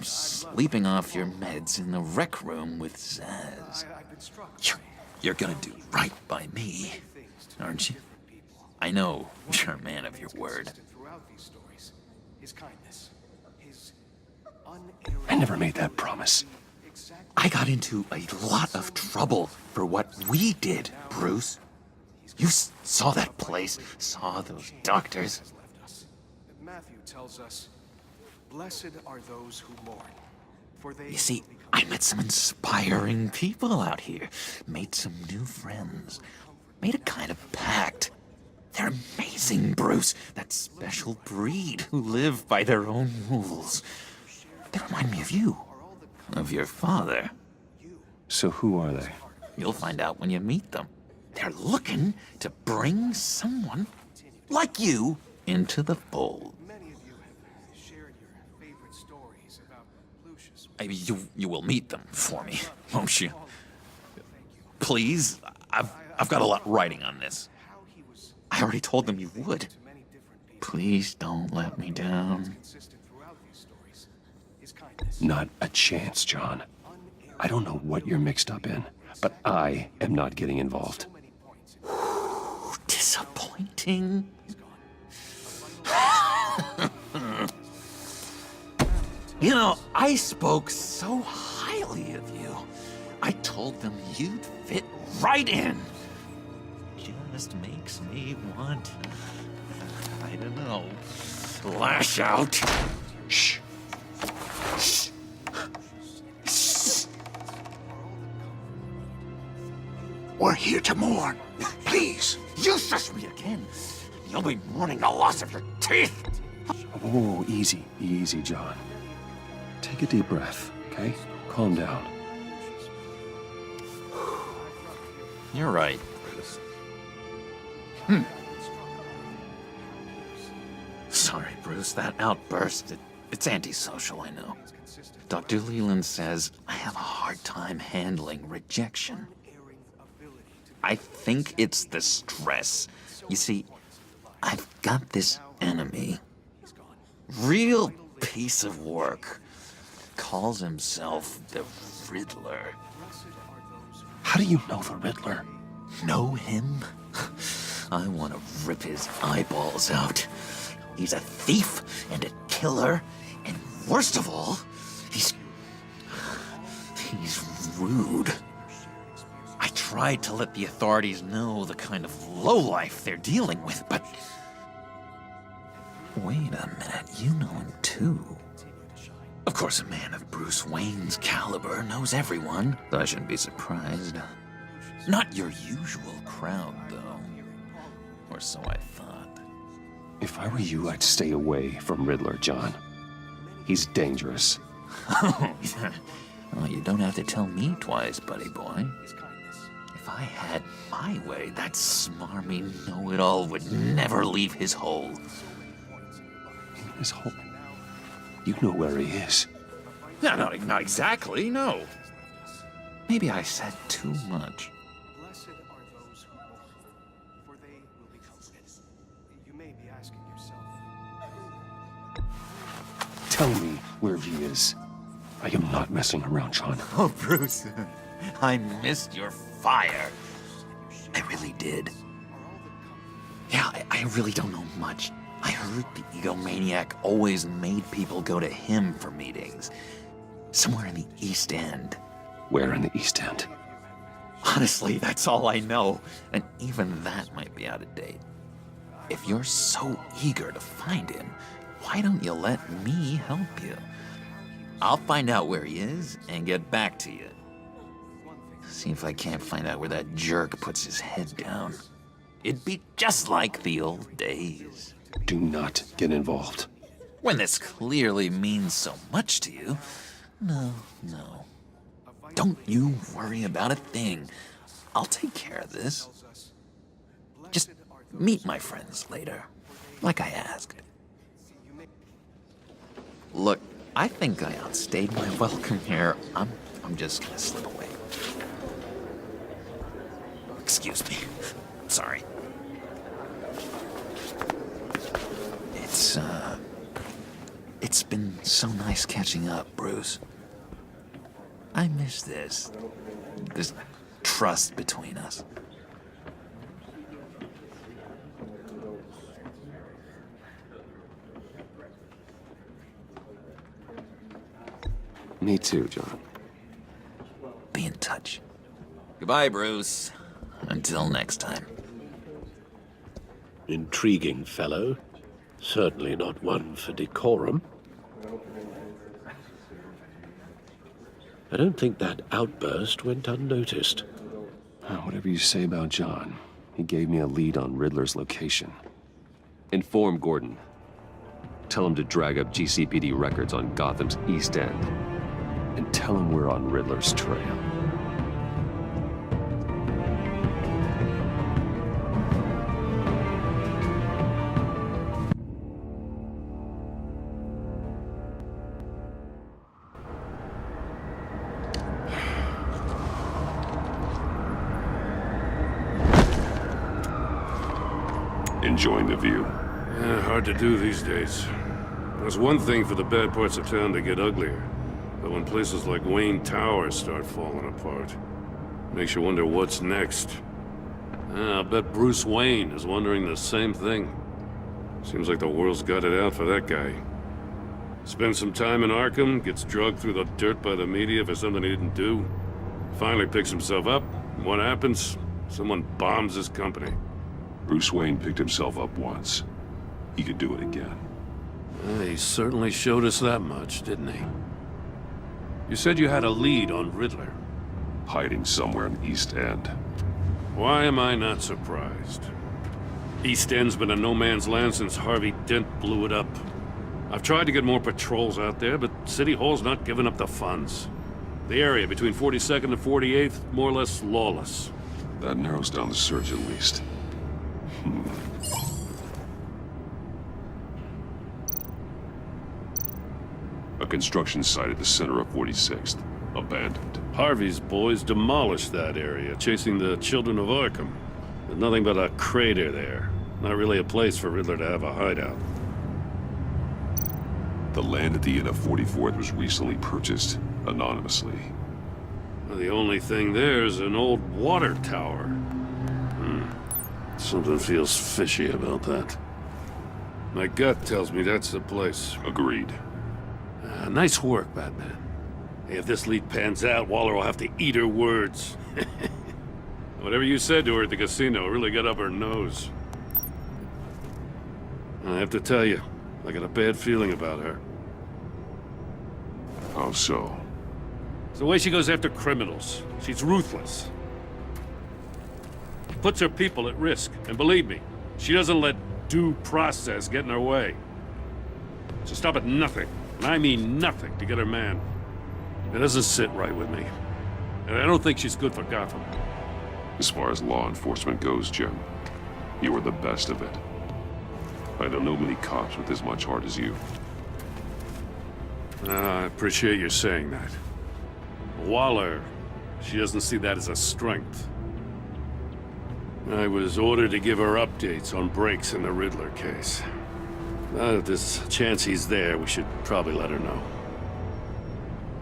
Speaker 10: Sleeping off your meds in the rec room with Zaz. You're gonna do right by me, aren't you? I know you're a man of your word.
Speaker 1: I never made that promise.
Speaker 10: I got into a lot of trouble for what we did, Bruce. You saw that place, saw those doctors.
Speaker 19: Matthew tells us, blessed are those who mourn, for they...
Speaker 10: You see, I met some inspiring people out here, made some new friends, made a kind of pact. They're amazing, Bruce, that special breed who live by their own rules. They remind me of you, of your father.
Speaker 1: So who are they?
Speaker 10: You'll find out when you meet them. They're looking to bring someone like you into the fold. You will meet them for me, won't you?
Speaker 20: Please, I've got a lot riding on this. I already told them you would. Please don't let me down.
Speaker 1: Not a chance, John. I don't know what you're mixed up in, but I am not getting involved.
Speaker 20: Disappointing. You know, I spoke so highly of you. I told them you'd fit right in. Just makes me want, I don't know, lash out. Shh. Shh. Shh.
Speaker 6: We're here to mourn. Please.
Speaker 20: You shush me again. You'll be mourning the loss of your teeth.
Speaker 1: Oh, easy, easy, John. Take a deep breath, okay? Calm down.
Speaker 20: You're right, Bruce. Sorry, Bruce, that outburst, it's antisocial, I know. Dr. Leland says I have a hard time handling rejection. I think it's the stress. You see, I've got this enemy. Real piece of work. Calls himself the Riddler.
Speaker 1: How do you know the Riddler?
Speaker 20: Know him? I want to rip his eyeballs out. He's a thief and a killer, and worst of all, he's rude. I tried to let the authorities know the kind of lowlife they're dealing with, but... Wait a minute, you know him too. Of course, a man of Bruce Wayne's caliber knows everyone, though I shouldn't be surprised. Not your usual crowd, though. Or so I thought.
Speaker 1: If I were you, I'd stay away from Riddler, John. He's dangerous.
Speaker 20: Well, you don't have to tell me twice, buddy boy. If I had my way, that smarmy know-it-all would never leave his hole.
Speaker 1: His hole? You know where he is.
Speaker 20: No, not exactly, no. Maybe I said too much.
Speaker 19: Blessed are those who mourn, for they will be comforted. You may be asking yourself.
Speaker 1: Tell me where he is. I am not messing around, John.
Speaker 20: Oh, Bruce, I missed your fire. I really did. Yeah, I really don't know much. I heard the egomaniac always made people go to him for meetings. Somewhere in the East End.
Speaker 1: Where in the East End?
Speaker 20: Honestly, that's all I know. And even that might be out of date. If you're so eager to find him, why don't you let me help you? I'll find out where he is and get back to you. See if I can't find out where that jerk puts his head down. It'd be just like the old days.
Speaker 1: Do not get involved.
Speaker 20: When this clearly means so much to you. No. Don't you worry about a thing. I'll take care of this. Just meet my friends later, like I asked. Look, I think I outstayed my welcome here. I'm just gonna slip away. Excuse me. Sorry. It's been so nice catching up, Bruce. I miss this trust between us.
Speaker 1: Me too, John.
Speaker 20: Be in touch. Goodbye, Bruce. Until next time.
Speaker 9: Intriguing fellow. Certainly not one for decorum. I don't think that outburst went unnoticed.
Speaker 1: Whatever you say about John, he gave me a lead on Riddler's location. Inform Gordon. Tell him to drag up GCPD records on Gotham's East End. And tell him we're on Riddler's trail.
Speaker 8: Enjoying the view?
Speaker 9: Yeah, hard to do these days. It's one thing for the bad parts of town to get uglier, but when places like Wayne Tower start falling apart, makes you wonder what's next. I bet Bruce Wayne is wondering the same thing. Seems like the world's got it out for that guy. Spends some time in Arkham, gets drugged through the dirt by the media for something he didn't do. Finally picks himself up, and what happens? Someone bombs his company.
Speaker 8: Bruce Wayne picked himself up once. He could do it again.
Speaker 9: He certainly showed us that much, didn't he? You said you had a lead on Riddler.
Speaker 8: Hiding somewhere in East End.
Speaker 9: Why am I not surprised? East End's been a no-man's land since Harvey Dent blew it up. I've tried to get more patrols out there, but City Hall's not giving up the funds. The area between 42nd and 48th, more or less lawless.
Speaker 8: That narrows down the search at least. A construction site at the center of 46th. Abandoned.
Speaker 9: Harvey's boys demolished that area, chasing the children of Arkham. There's nothing but a crater there. Not really a place for Riddler to have a hideout.
Speaker 8: The land at the end of 44th was recently purchased, anonymously.
Speaker 9: Well, the only thing there is an old water tower. Something feels fishy about that. My gut tells me that's the place.
Speaker 8: Agreed.
Speaker 9: Nice work, Batman. Hey, if this lead pans out, Waller will have to eat her words. Whatever you said to her at the casino really got up her nose. I have to tell you, I got a bad feeling about her.
Speaker 8: How so?
Speaker 9: It's the way she goes after criminals. She's ruthless. Puts her people at risk. And believe me, she doesn't let due process get in her way. She'll stop at nothing, and I mean nothing, to get her man. It doesn't sit right with me. And I don't think she's good for Gotham.
Speaker 8: As far as law enforcement goes, Jim, you are the best of it. I don't know many cops with as much heart as you.
Speaker 9: I appreciate you saying that. Waller, she doesn't see that as a strength. I was ordered to give her updates on breaks in the Riddler case. If there's a chance he's there, we should probably let her know.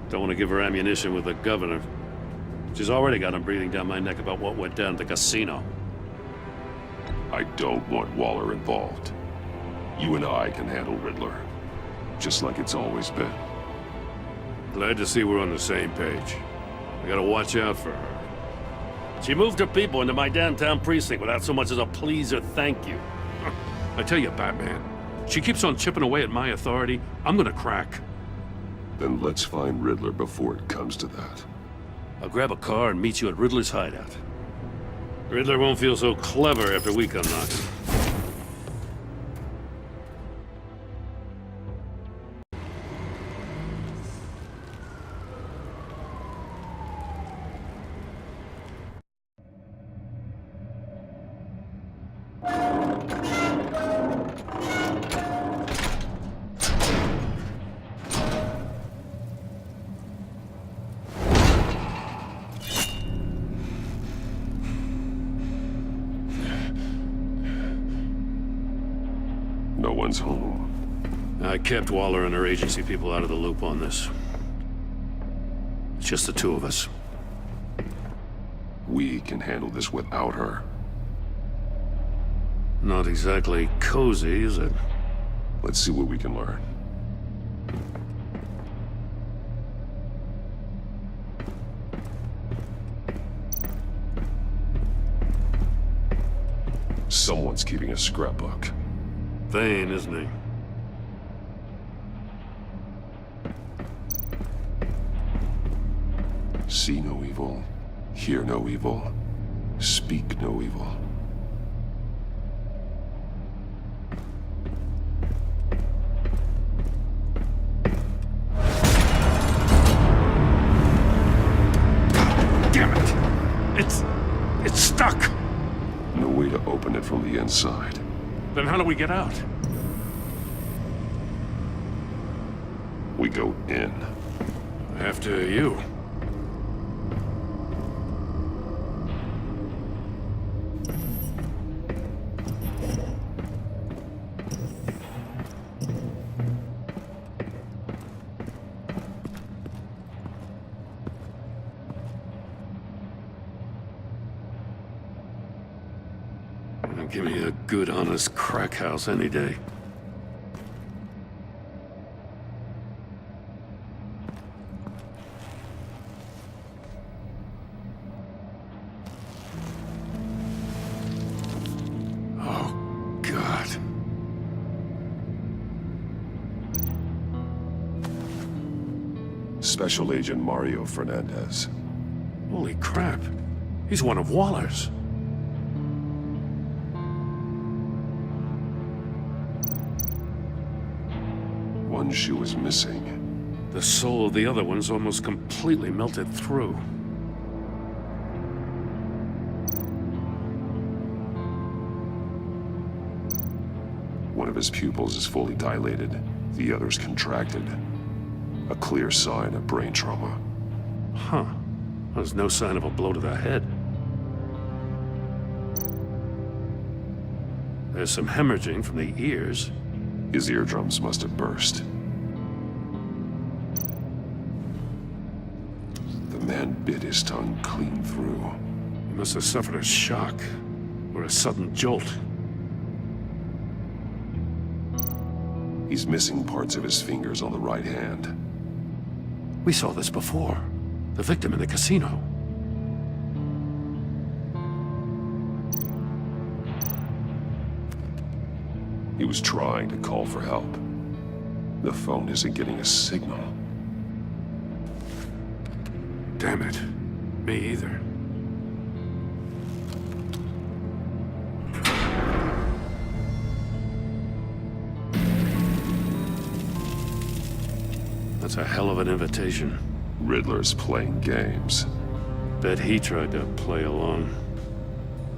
Speaker 9: Don't want to give her ammunition with the governor. She's already got him breathing down my neck about what went down at the casino.
Speaker 8: I don't want Waller involved. You and I can handle Riddler, just like it's always been.
Speaker 9: Glad to see we're on the same page. I gotta watch out for her. She moved her people into my downtown precinct without so much as a please or thank you. I tell you, Batman, she keeps on chipping away at my authority. I'm gonna crack.
Speaker 8: Then let's find Riddler before it comes to that.
Speaker 9: I'll grab a car and meet you at Riddler's hideout. Riddler won't feel so clever after we come knocking.
Speaker 8: No one's home.
Speaker 9: I kept Waller and her agency people out of the loop on this. It's just the two of us.
Speaker 8: We can handle this without her.
Speaker 9: Not exactly cozy, is it?
Speaker 8: Let's see what we can learn. Someone's keeping a scrapbook.
Speaker 9: Vain, isn't he?
Speaker 8: See no evil, hear no evil, speak no evil.
Speaker 9: Damn it! It's stuck!
Speaker 8: No way to open it from the inside.
Speaker 9: Then how do we get out?
Speaker 8: We go in.
Speaker 9: After you. Now give me a good, honest crack house any day. Oh, God.
Speaker 8: Special Agent Mario Fernandez.
Speaker 9: Holy crap. He's one of Waller's.
Speaker 8: One shoe is missing.
Speaker 9: The soul of the other one's almost completely melted through.
Speaker 8: One of his pupils is fully dilated. The other's contracted. A clear sign of brain trauma.
Speaker 9: Huh. There's no sign of a blow to the head. There's some hemorrhaging from the ears.
Speaker 8: His eardrums must have burst. The man bit his tongue clean through.
Speaker 9: He must have suffered a shock, or a sudden jolt.
Speaker 8: He's missing parts of his fingers on the right hand.
Speaker 9: We saw this before. The victim in the casino.
Speaker 8: He was trying to call for help. The phone isn't getting a signal.
Speaker 9: Damn it. Me either. That's a hell of an invitation.
Speaker 8: Riddler's playing games.
Speaker 9: Bet he tried to play along.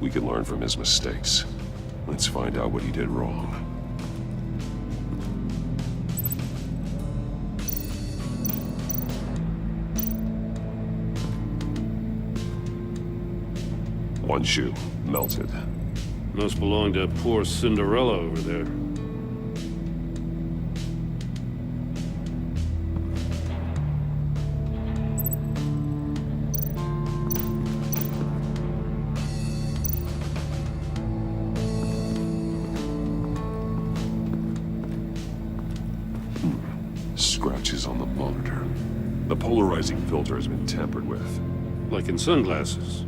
Speaker 8: We can learn from his mistakes. Let's find out what he did wrong. One shoe, melted.
Speaker 9: Must belong to poor Cinderella over there.
Speaker 8: Scratches on the monitor. The polarizing filter has been tampered with.
Speaker 9: Like in sunglasses.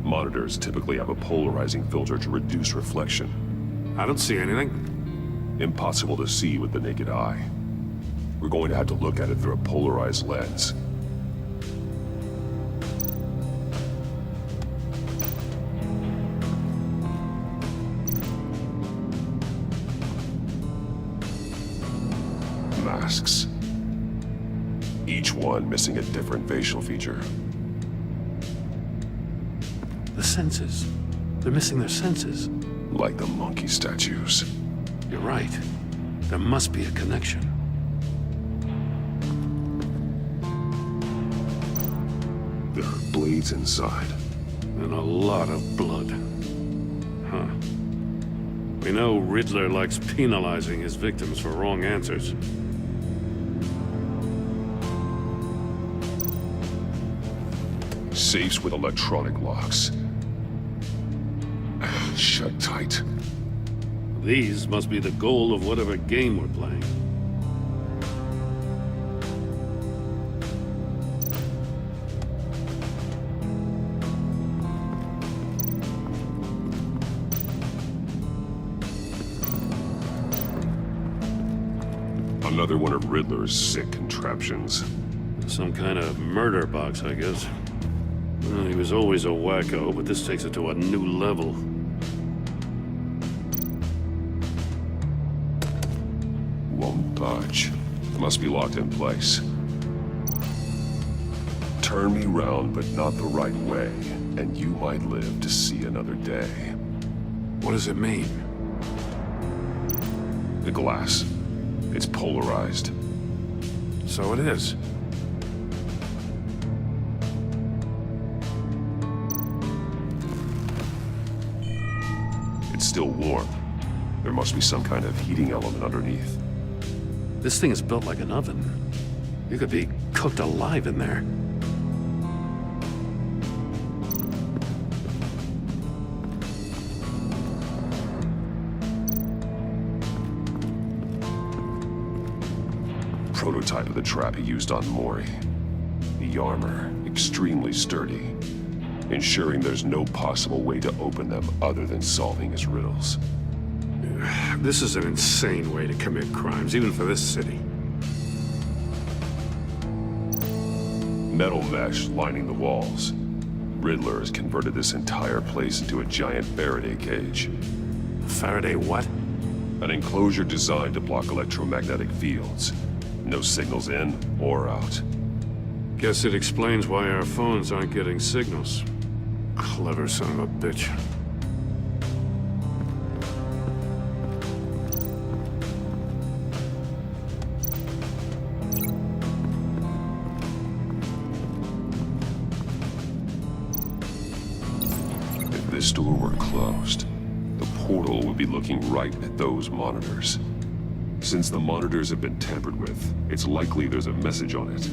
Speaker 8: Monitors typically have a polarizing filter to reduce reflection.
Speaker 9: I don't see anything.
Speaker 8: Impossible to see with the naked eye. We're going to have to look at it through a polarized lens. Masks. Each one missing a different facial feature.
Speaker 9: The senses. They're missing their senses.
Speaker 8: Like the monkey statues.
Speaker 9: You're right. There must be a connection.
Speaker 8: There are blades inside.
Speaker 9: And a lot of blood. Huh. We know Riddler likes penalizing his victims for wrong answers.
Speaker 8: Safes with electronic locks. Shut tight.
Speaker 9: These must be the goal of whatever game we're playing.
Speaker 8: Another one of Riddler's sick contraptions.
Speaker 9: Some kind of murder box, I guess. Well, he was always a wacko, but this takes it to a new level.
Speaker 8: Won't budge. Must be locked in place. Turn me round, but not the right way, and you might live to see another day.
Speaker 9: What does it mean?
Speaker 8: The glass. It's polarized.
Speaker 9: So it is.
Speaker 8: It's still warm. There must be some kind of heating element underneath.
Speaker 9: This thing is built like an oven. You could be cooked alive in there.
Speaker 8: prototype of the trap he used on Mori. The armor, extremely sturdy, ensuring there's no possible way to open them other than solving his riddles.
Speaker 21: This is an insane way to commit crimes, even for this city.
Speaker 8: Metal mesh lining the walls. Riddler has converted this entire place into a giant Faraday cage.
Speaker 21: Faraday what?
Speaker 8: An enclosure designed to block electromagnetic fields. No signals in or out.
Speaker 21: Guess it explains why our phones aren't getting signals. Clever son of a bitch.
Speaker 8: If this door were closed, the portal would be looking right at those monitors. Since the monitors have been tampered with, it's likely there's a message on it.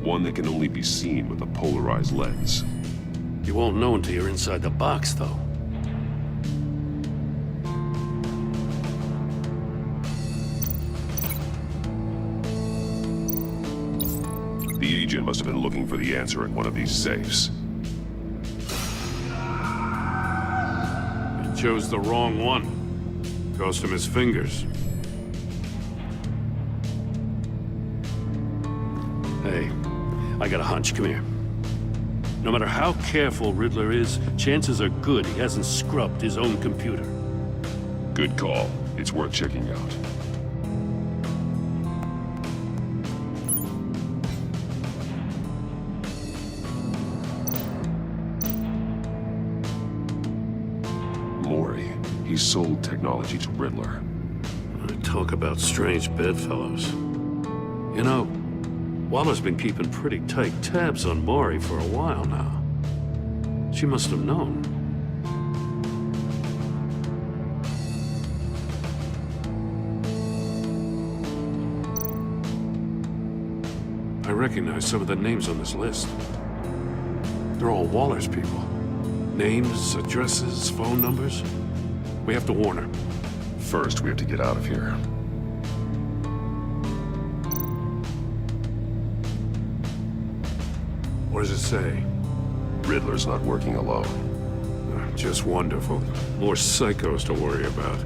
Speaker 8: One that can only be seen with a polarized lens.
Speaker 9: You won't know until you're inside the box, though.
Speaker 8: The agent must have been looking for the answer in one of these safes.
Speaker 21: He chose the wrong one. Cost him his fingers.
Speaker 9: Hey, I got a hunch. Come here. No matter how careful Riddler is, chances are good he hasn't scrubbed his own computer.
Speaker 8: Good call. It's worth checking out. Mori. He sold technology to Riddler.
Speaker 9: Talk about strange bedfellows. You know, Waller's been keeping pretty tight tabs on Mori for a while now. She must have known.
Speaker 21: I recognize some of the names on this list. They're all Waller's people. Names, addresses, phone numbers. We have to warn her.
Speaker 8: First, we have to get out of here.
Speaker 21: What does it say?
Speaker 8: Riddler's not working alone.
Speaker 21: Just wonderful. More psychos to worry about.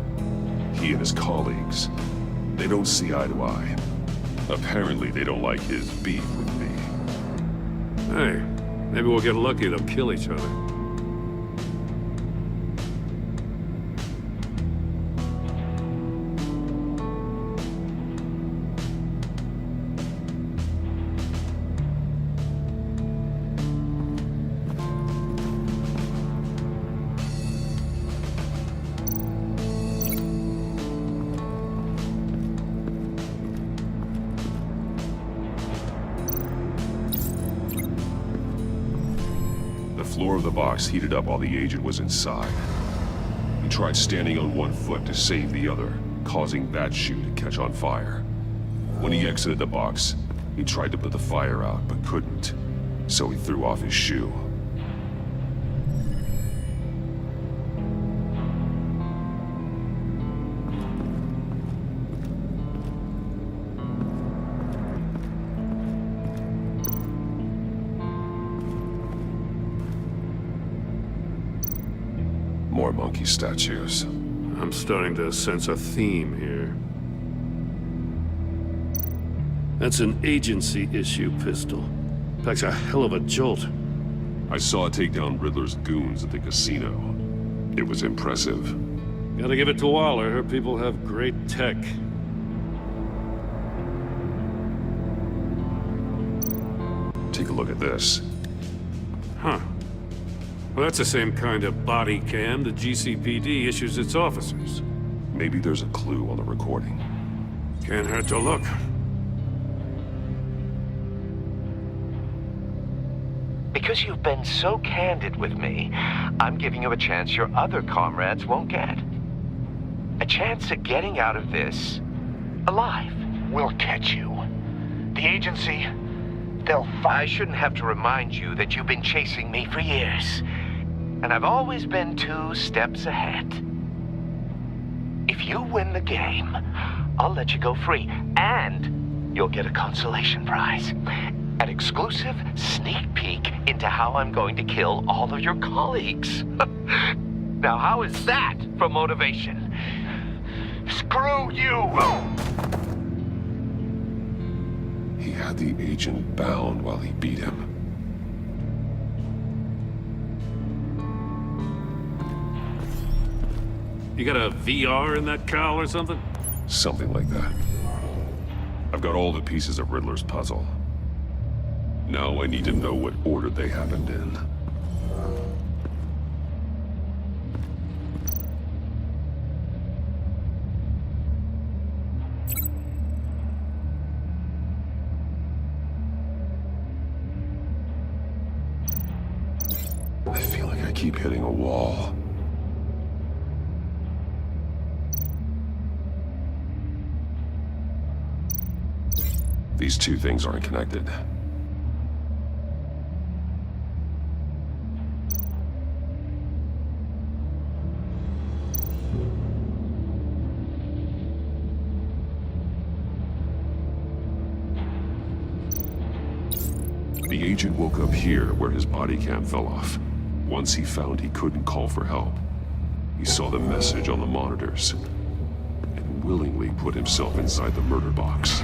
Speaker 8: He and his colleagues, they don't see eye to eye. Apparently, they don't like his beef with me.
Speaker 21: Hey, maybe we'll get lucky. They'll kill each other.
Speaker 8: The floor of the box heated up while the agent was inside. He tried standing on one foot to save the other, causing that shoe to catch on fire. When he exited the box, he tried to put the fire out, but couldn't, so he threw off his shoe. More monkey statues.
Speaker 21: I'm starting to sense a theme here.
Speaker 9: That's an agency issue pistol. Packs a hell of a jolt.
Speaker 8: I saw it take down Riddler's goons at the casino. It was impressive.
Speaker 9: Gotta give it to Waller. Her people have great tech.
Speaker 8: Take a look at this.
Speaker 21: Huh. Well, that's the same kind of body cam the GCPD issues its officers.
Speaker 8: Maybe there's a clue on the recording.
Speaker 21: Can't hurt to look.
Speaker 10: Because you've been so candid with me, I'm giving you a chance your other comrades won't get. A chance at getting out of this alive.
Speaker 2: We'll catch you. The agency, they'll find...
Speaker 10: I shouldn't have to remind you that you've been chasing me for years. And I've always been 2 steps ahead. If you win the game, I'll let you go free. And you'll get a consolation prize. An exclusive sneak peek into how I'm going to kill all of your colleagues. Now, how is that for motivation? Screw you!
Speaker 8: He had the agent bound while he beat him.
Speaker 21: You got a VR in that cowl or something?
Speaker 8: Something like that. I've got all the pieces of Riddler's puzzle. Now I need to know what order they happened in. I feel like I keep hitting a wall. These two things aren't connected. The agent woke up here where his body cam fell off. Once he found he couldn't call for help, he saw the message on the monitors and willingly put himself inside the murder box.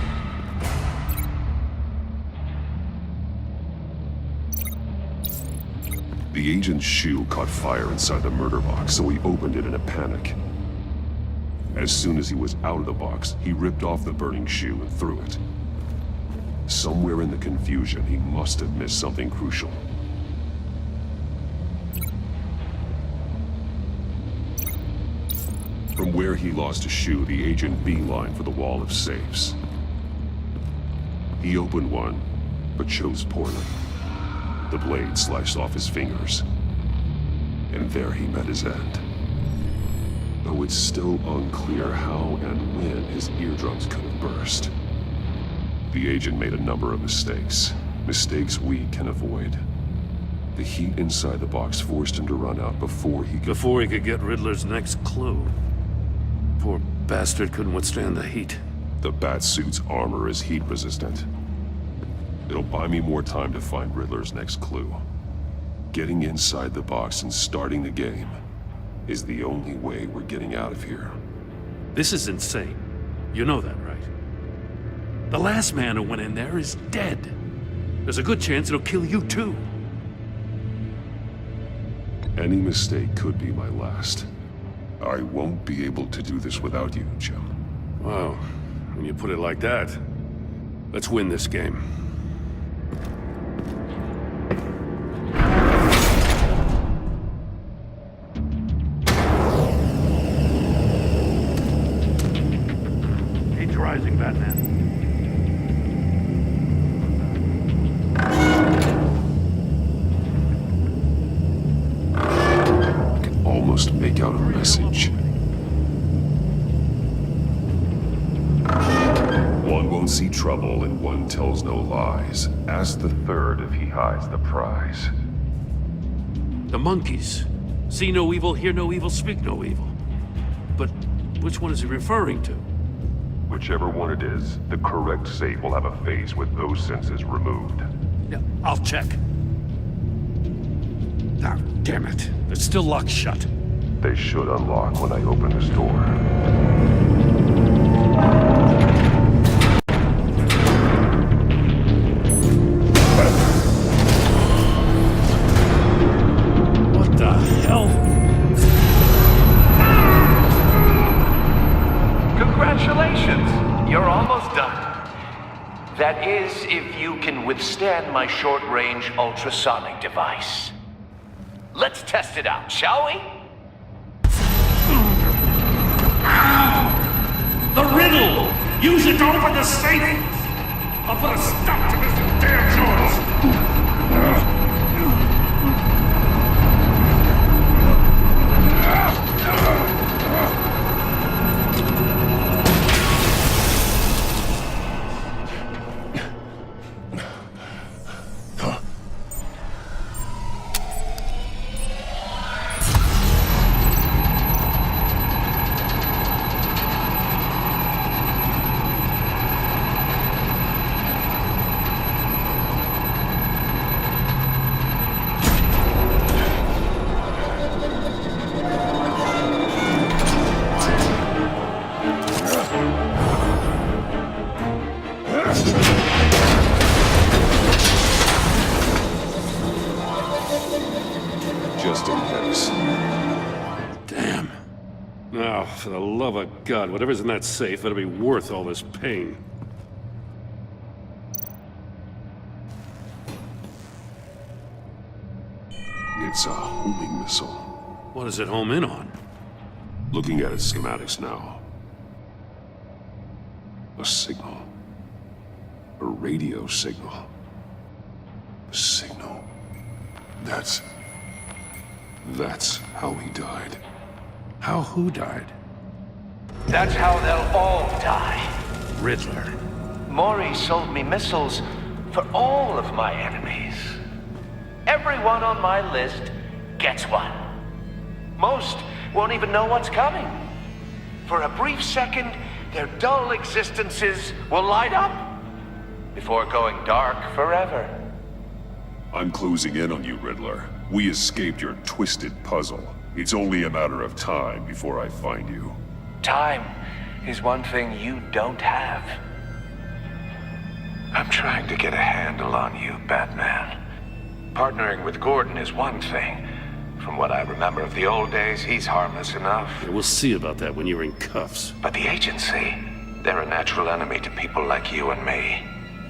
Speaker 8: The agent's shoe caught fire inside the murder box, so he opened it in a panic. As soon as he was out of the box, he ripped off the burning shoe and threw it. Somewhere in the confusion, he must have missed something crucial. From where he lost a shoe, the agent beelined for the wall of safes. He opened one, but chose poorly. The blade sliced off his fingers, and there he met his end. Though it's still unclear how and when his eardrums could have burst. The agent made a number of mistakes. Mistakes we can avoid. The heat inside the box forced him to run out before he could
Speaker 21: get Riddler's next clue. Poor bastard couldn't withstand the heat.
Speaker 8: The Batsuit's armor is heat resistant. It'll buy me more time to find Riddler's next clue. Getting inside the box and starting the game is the only way we're getting out of here.
Speaker 21: This is insane. You know that, right? The last man who went in there is dead. There's a good chance it'll kill you too.
Speaker 8: Any mistake could be my last. I won't be able to do this without you, Jim.
Speaker 21: Wow, when you put it like that, let's win this game. Heat's rising, Batman.
Speaker 8: Almost make out a message. One won't see trouble and one tells no lies. Ask the third if he hides the prize.
Speaker 21: The monkeys. See no evil, hear no evil, speak no evil. But which one is he referring to?
Speaker 8: Whichever one it is, the correct safe will have a face with those senses removed.
Speaker 21: Yeah, I'll check. Ah, damn it. It's still locked shut.
Speaker 8: They should unlock when I open this door.
Speaker 21: What the hell?
Speaker 10: Congratulations! You're almost done. That is, if you can withstand my short-range ultrasonic device. Let's test it out, shall we?
Speaker 11: The riddle! Use it to open the safe! I'll put a stop to this damn noise!
Speaker 8: just in case.
Speaker 9: Damn. Now, for the love of God, whatever's in that safe better be worth all this pain.
Speaker 8: It's a homing missile.
Speaker 9: What does it home in on?
Speaker 8: Looking at its schematics now. A signal. A radio signal. A signal. That's how he died.
Speaker 9: How who died?
Speaker 10: That's how they'll all die.
Speaker 9: Riddler.
Speaker 10: Maury sold me missiles for all of my enemies. Everyone on my list gets one. Most won't even know what's coming. For a brief second, their dull existences will light up before going dark forever.
Speaker 8: I'm closing in on you, Riddler. We escaped your twisted puzzle. It's only a matter of time before I find you.
Speaker 10: Time is one thing you don't have. I'm trying to get a handle on you, Batman. Partnering with Gordon is one thing. From what I remember of the old days, he's harmless enough.
Speaker 9: Yeah, we'll see about that when you're in cuffs.
Speaker 10: But the agency, they're a natural enemy to people like you and me.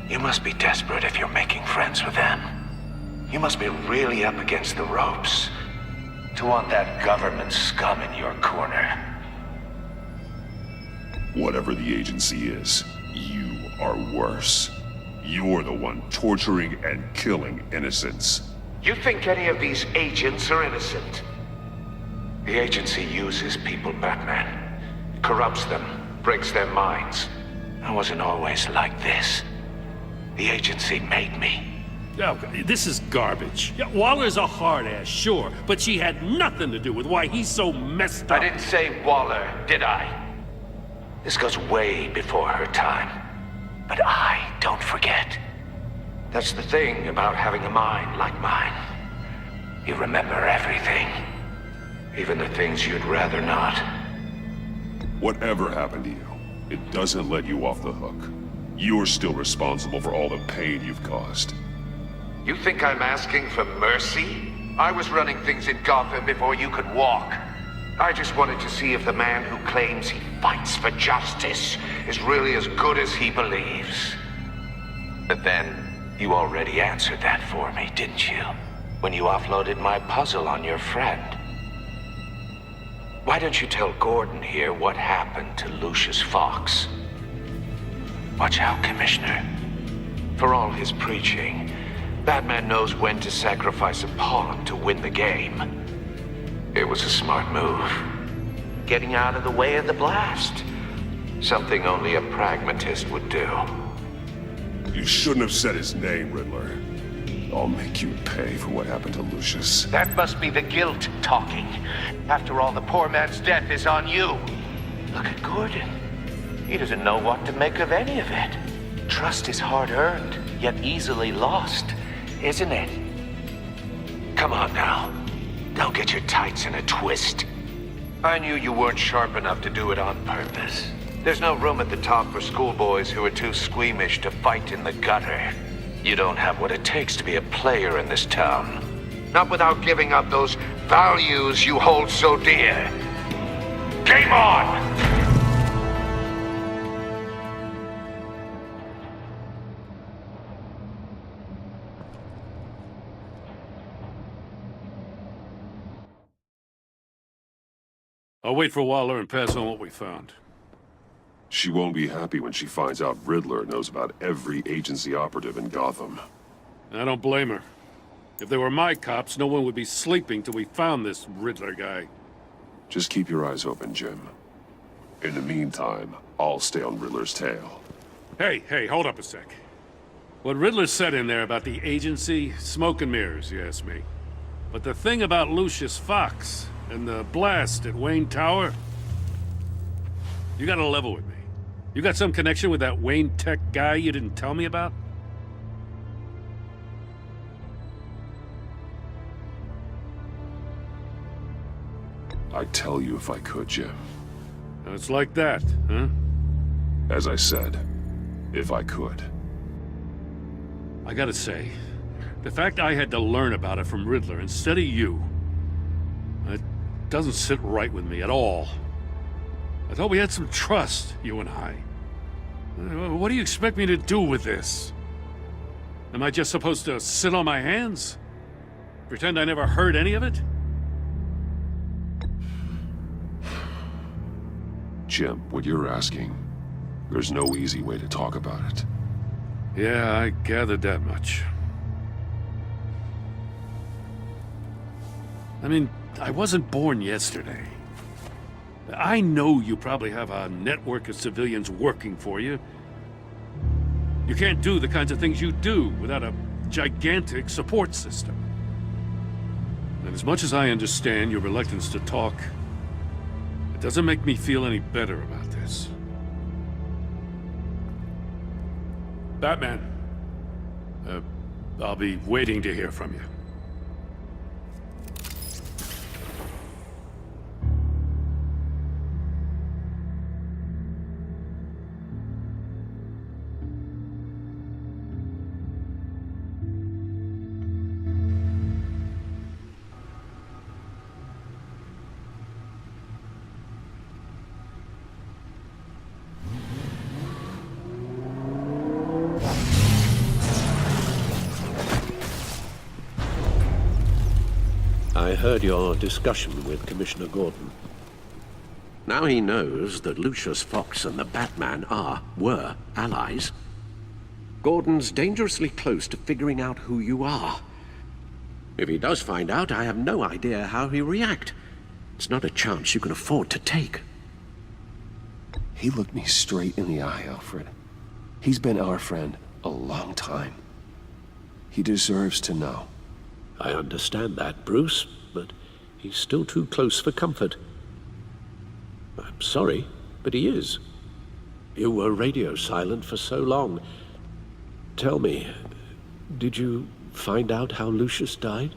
Speaker 10: You must be desperate if you're making friends with them. You must be really up against the ropes to want that government scum in your corner.
Speaker 8: Whatever the agency is, you are worse. You're the one torturing and killing innocents.
Speaker 10: You think any of these agents are innocent? The agency uses people, Batman. Corrupts them, breaks their minds. I wasn't always like this. The agency made me.
Speaker 9: Oh, this is garbage. Yeah, Waller's a hard ass, sure, but she had nothing to do with why he's so messed up.
Speaker 10: I didn't say Waller, did I? This goes way before her time. But I don't forget. That's the thing about having a mind like mine. You remember everything. Even the things you'd rather not.
Speaker 8: Whatever happened to you, it doesn't let you off the hook. You're still responsible for all the pain you've caused.
Speaker 10: You think I'm asking for mercy? I was running things in Gotham before you could walk. I just wanted to see if the man who claims he fights for justice is really as good as he believes. But then, you already answered that for me, didn't you? When you offloaded my puzzle on your friend. Why don't you tell Gordon here what happened to Lucius Fox? Watch out, Commissioner. For all his preaching, Batman knows when to sacrifice a pawn to win the game. It was a smart move. Getting out of the way of the blast. Something only a pragmatist would do.
Speaker 8: You shouldn't have said his name, Riddler. I'll make you pay for what happened to Lucius.
Speaker 10: That must be the guilt talking. After all, the poor man's death is on you. Look at Gordon. He doesn't know what to make of any of it. Trust is hard-earned, yet easily lost, isn't it? Come on now. Don't get your tights in a twist. I knew you weren't sharp enough to do it on purpose. There's no room at the top for schoolboys who are too squeamish to fight in the gutter. You don't have what it takes to be a player in this town. Not without giving up those values you hold so dear. Game on!
Speaker 9: I'll wait for Waller and pass on what we found.
Speaker 8: She won't be happy when she finds out Riddler knows about every agency operative in Gotham.
Speaker 9: I don't blame her. If they were my cops, no one would be sleeping till we found this Riddler guy.
Speaker 8: Just keep your eyes open, Jim. In the meantime, I'll stay on Riddler's tail.
Speaker 9: Hey, hold up a sec. What Riddler said in there about the agency, smoke and mirrors, you ask me. But the thing about Lucius Fox and the blast at Wayne Tower, you gotta level with me. You got some connection with that Wayne Tech guy you didn't tell me about?
Speaker 8: I'd tell you if I could, Jim.
Speaker 9: It's like that, huh?
Speaker 8: As I said, if I could.
Speaker 9: I gotta say, the fact I had to learn about it from Riddler instead of you
Speaker 21: doesn't sit right with me at all. I thought we had some trust, you and I. What do you expect me to do with this? Am I just supposed to sit on my hands? Pretend I never heard any of it?
Speaker 1: Jim, what you're asking, there's no easy way to talk about it.
Speaker 21: Yeah, I gathered that much. I mean, I wasn't born yesterday. I know you probably have a network of civilians working for you. You can't do the kinds of things you do without a gigantic support system. And as much as I understand your reluctance to talk, it doesn't make me feel any better about this. Batman, I'll be waiting to hear from you.
Speaker 4: I heard your discussion with Commissioner Gordon. Now he knows that Lucius Fox and the Batman were allies. Gordon's dangerously close to figuring out who you are. If he does find out, I have no idea how he'll react. It's not a chance you can afford to take.
Speaker 1: He looked me straight in the eye, Alfred. He's been our friend a long time. He deserves to know.
Speaker 4: I understand that, Bruce, but he's still too close for comfort. I'm sorry, but he is. You were radio silent for so long. Tell me, did you find out how Lucius died?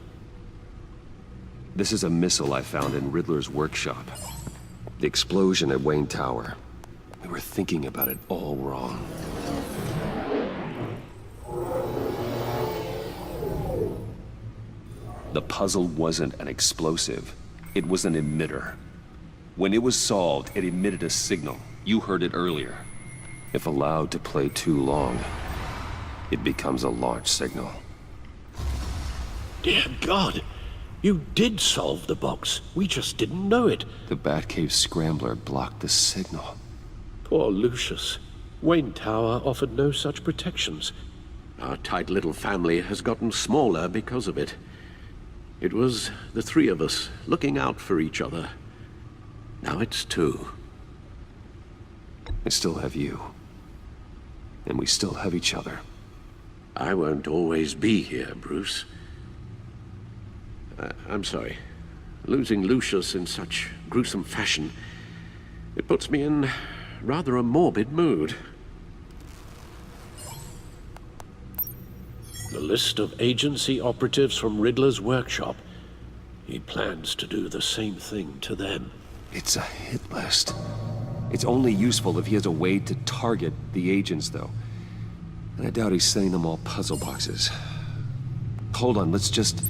Speaker 1: This is a missile I found in Riddler's workshop. The explosion at Wayne Tower. We were thinking about it all wrong. The puzzle wasn't an explosive. It was an emitter. When it was solved, it emitted a signal. You heard it earlier. If allowed to play too long, it becomes a launch signal.
Speaker 4: Dear God! You did solve the box. We just didn't know it.
Speaker 1: The Batcave scrambler blocked the signal.
Speaker 4: Poor Lucius. Wayne Tower offered no such protections. Our tight little family has gotten smaller because of it. It was the three of us looking out for each other. Now it's two.
Speaker 1: I still have you. And we still have each other.
Speaker 4: I won't always be here, Bruce. I'm sorry. Losing Lucius in such gruesome fashion, it puts me in rather a morbid mood. The list of agency operatives from Riddler's workshop. He plans to do the same thing to them.
Speaker 1: It's a hit list. It's only useful if he has a way to target the agents, though. And I doubt he's sending them all puzzle boxes. Hold on, let's just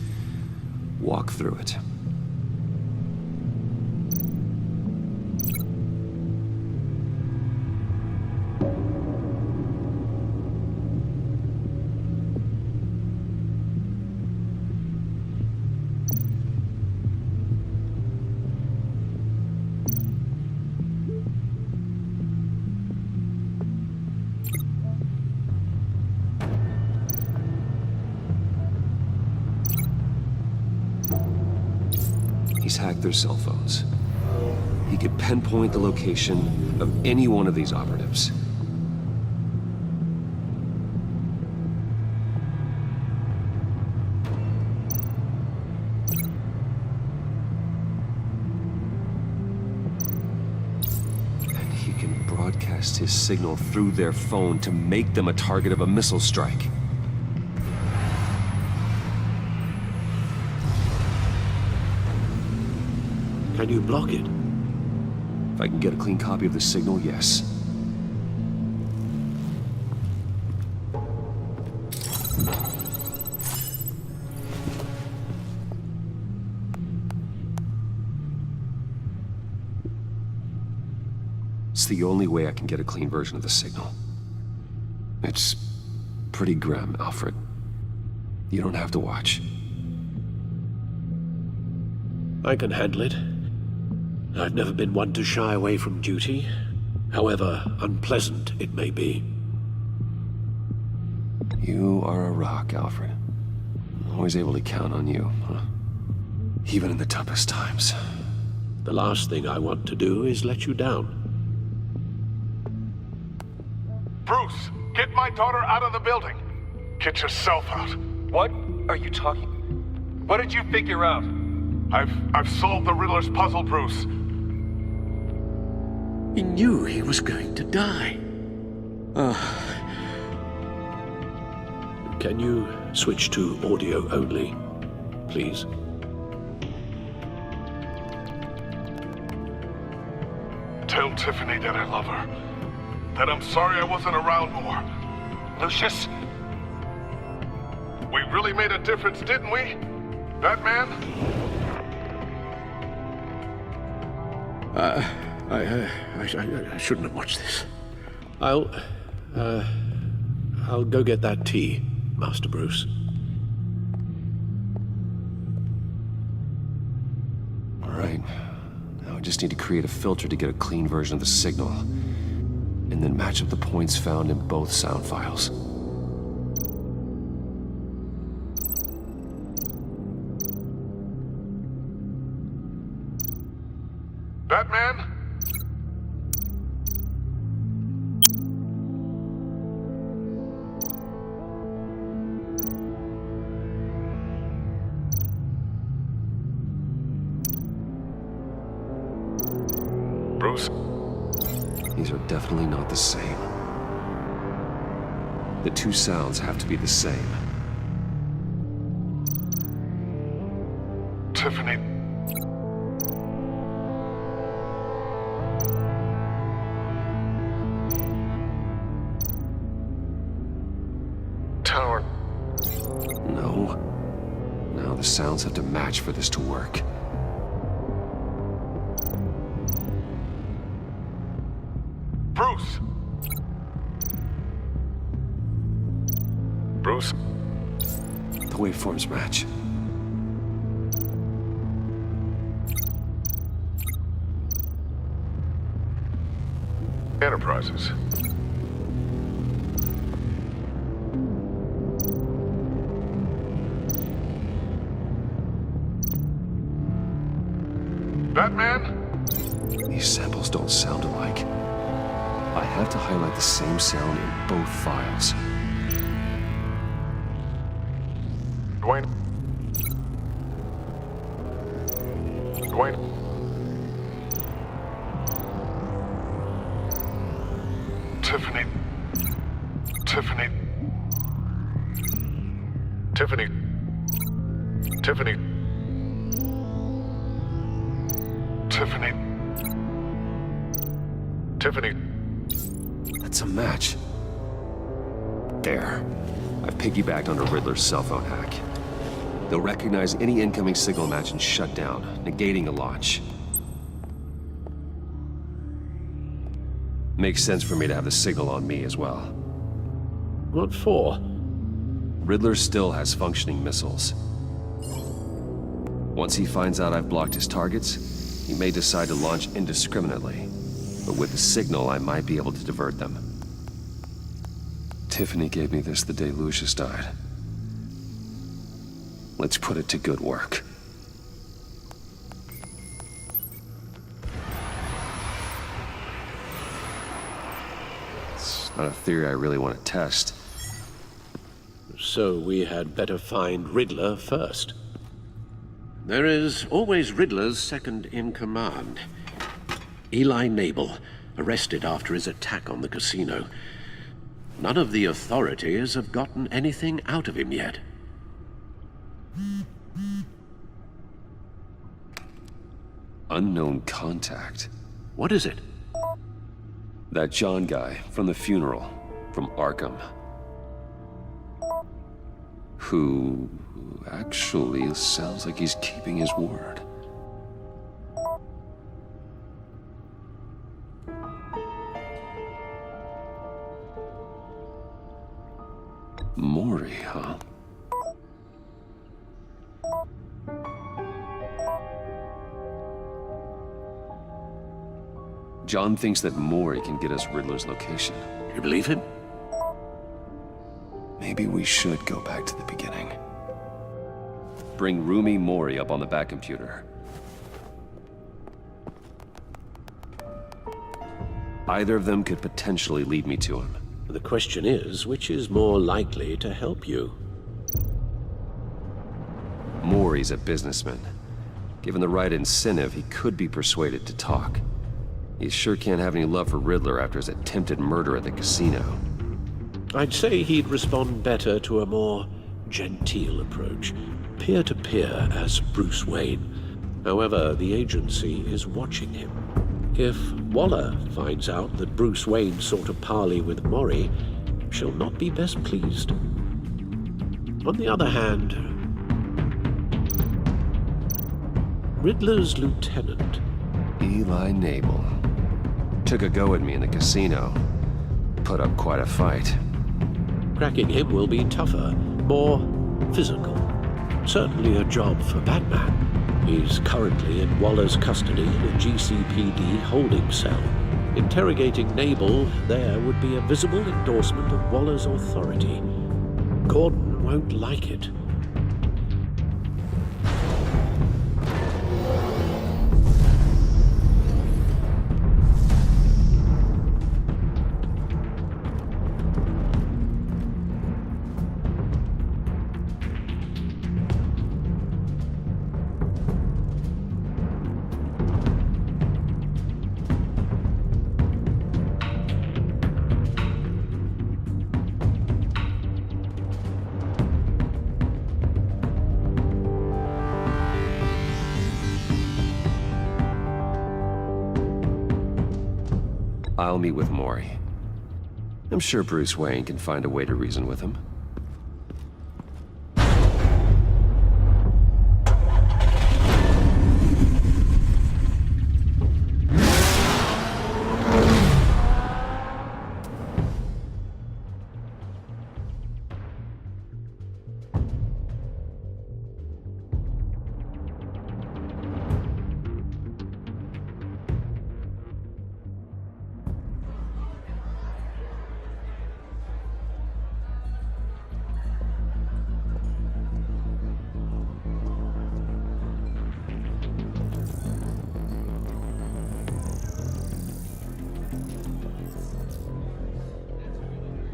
Speaker 1: walk through it. He's hacked their cell phones. He could pinpoint the location of any one of these operatives. And he can broadcast his signal through their phone to make them a target of a missile strike.
Speaker 4: Can you block it?
Speaker 1: If I can get a clean copy of the signal, yes. It's the only way I can get a clean version of the signal. It's pretty grim, Alfred. You don't have to watch.
Speaker 4: I can handle it. I've never been one to shy away from duty, however unpleasant it may be.
Speaker 1: You are a rock, Alfred. Always able to count on you, huh? Even in the toughest times.
Speaker 4: The last thing I want to do is let you down.
Speaker 18: Bruce, get my daughter out of the building. Get yourself out.
Speaker 3: What are you talking? What did you figure out?
Speaker 18: I've solved the Riddler's puzzle, Bruce.
Speaker 4: He knew he was going to die. Can you switch to audio only, please?
Speaker 18: Tell Tiffany that I love her. That I'm sorry I wasn't around more.
Speaker 3: Lucius?
Speaker 18: We really made a difference, didn't we? Batman?
Speaker 4: I shouldn't have watched this. I'll go get that tea, Master Bruce.
Speaker 1: All right. Now I just need to create a filter to get a clean version of the signal, and then match up the points found in both sound files.
Speaker 18: Batman? Bruce?
Speaker 1: These are definitely not the same. The two sounds have to be the same.
Speaker 18: Tiffany. Tower.
Speaker 1: No. Now the sounds have to match for this to work.
Speaker 18: Bruce! Bruce?
Speaker 1: The waveforms match.
Speaker 18: Enterprises. Batman?
Speaker 1: These samples don't sound alike. I have to highlight the same sound in both files.
Speaker 18: Dwayne? Dwayne? Tiffany. Tiffany. Tiffany. Tiffany. Tiffany. Tiffany.
Speaker 1: That's a match. There. I've piggybacked on a Riddler's cell phone hack. They'll recognize any incoming signal match and shut down, negating the launch. Makes sense for me to have the signal on me as well.
Speaker 4: What for?
Speaker 1: Riddler still has functioning missiles. Once he finds out I've blocked his targets, he may decide to launch indiscriminately. But with the signal, I might be able to divert them. Tiffany gave me this the day Lucius died. Let's put it to good work. It's not a theory I really want to test.
Speaker 4: So we had better find Riddler first. There is always Riddler's second in command. Eli Nabel, arrested after his attack on the casino. None of the authorities have gotten anything out of him yet.
Speaker 1: Unknown contact.
Speaker 4: What is it?
Speaker 1: That John guy from the funeral, from Arkham. Who actually sounds like he's keeping his word. huh? John thinks that Mori can get us Riddler's location.
Speaker 17: You believe him?
Speaker 1: Maybe we should go back to the beginning. Bring Rumi Mori up on the back computer. Either of them could potentially lead me to him.
Speaker 4: The question is, which is more likely to help you?
Speaker 1: Mori's a businessman. Given the right incentive, he could be persuaded to talk. He sure can't have any love for Riddler after his attempted murder at the casino.
Speaker 4: I'd say he'd respond better to a more genteel approach, peer-to-peer as Bruce Wayne. However, the agency is watching him. If Waller finds out that Bruce Wayne sought a parley with Mori, she'll not be best pleased. On the other hand, Riddler's lieutenant,
Speaker 1: Eli Nabel, took a go at me in the casino. Put up quite a fight.
Speaker 4: Cracking him will be tougher, more physical. Certainly a job for Batman. He's currently in Waller's custody in a GCPD holding cell. Interrogating Nabel there would be a visible endorsement of Waller's authority. Gordon won't like it.
Speaker 1: I'll meet with Mori. I'm sure Bruce Wayne can find a way to reason with him.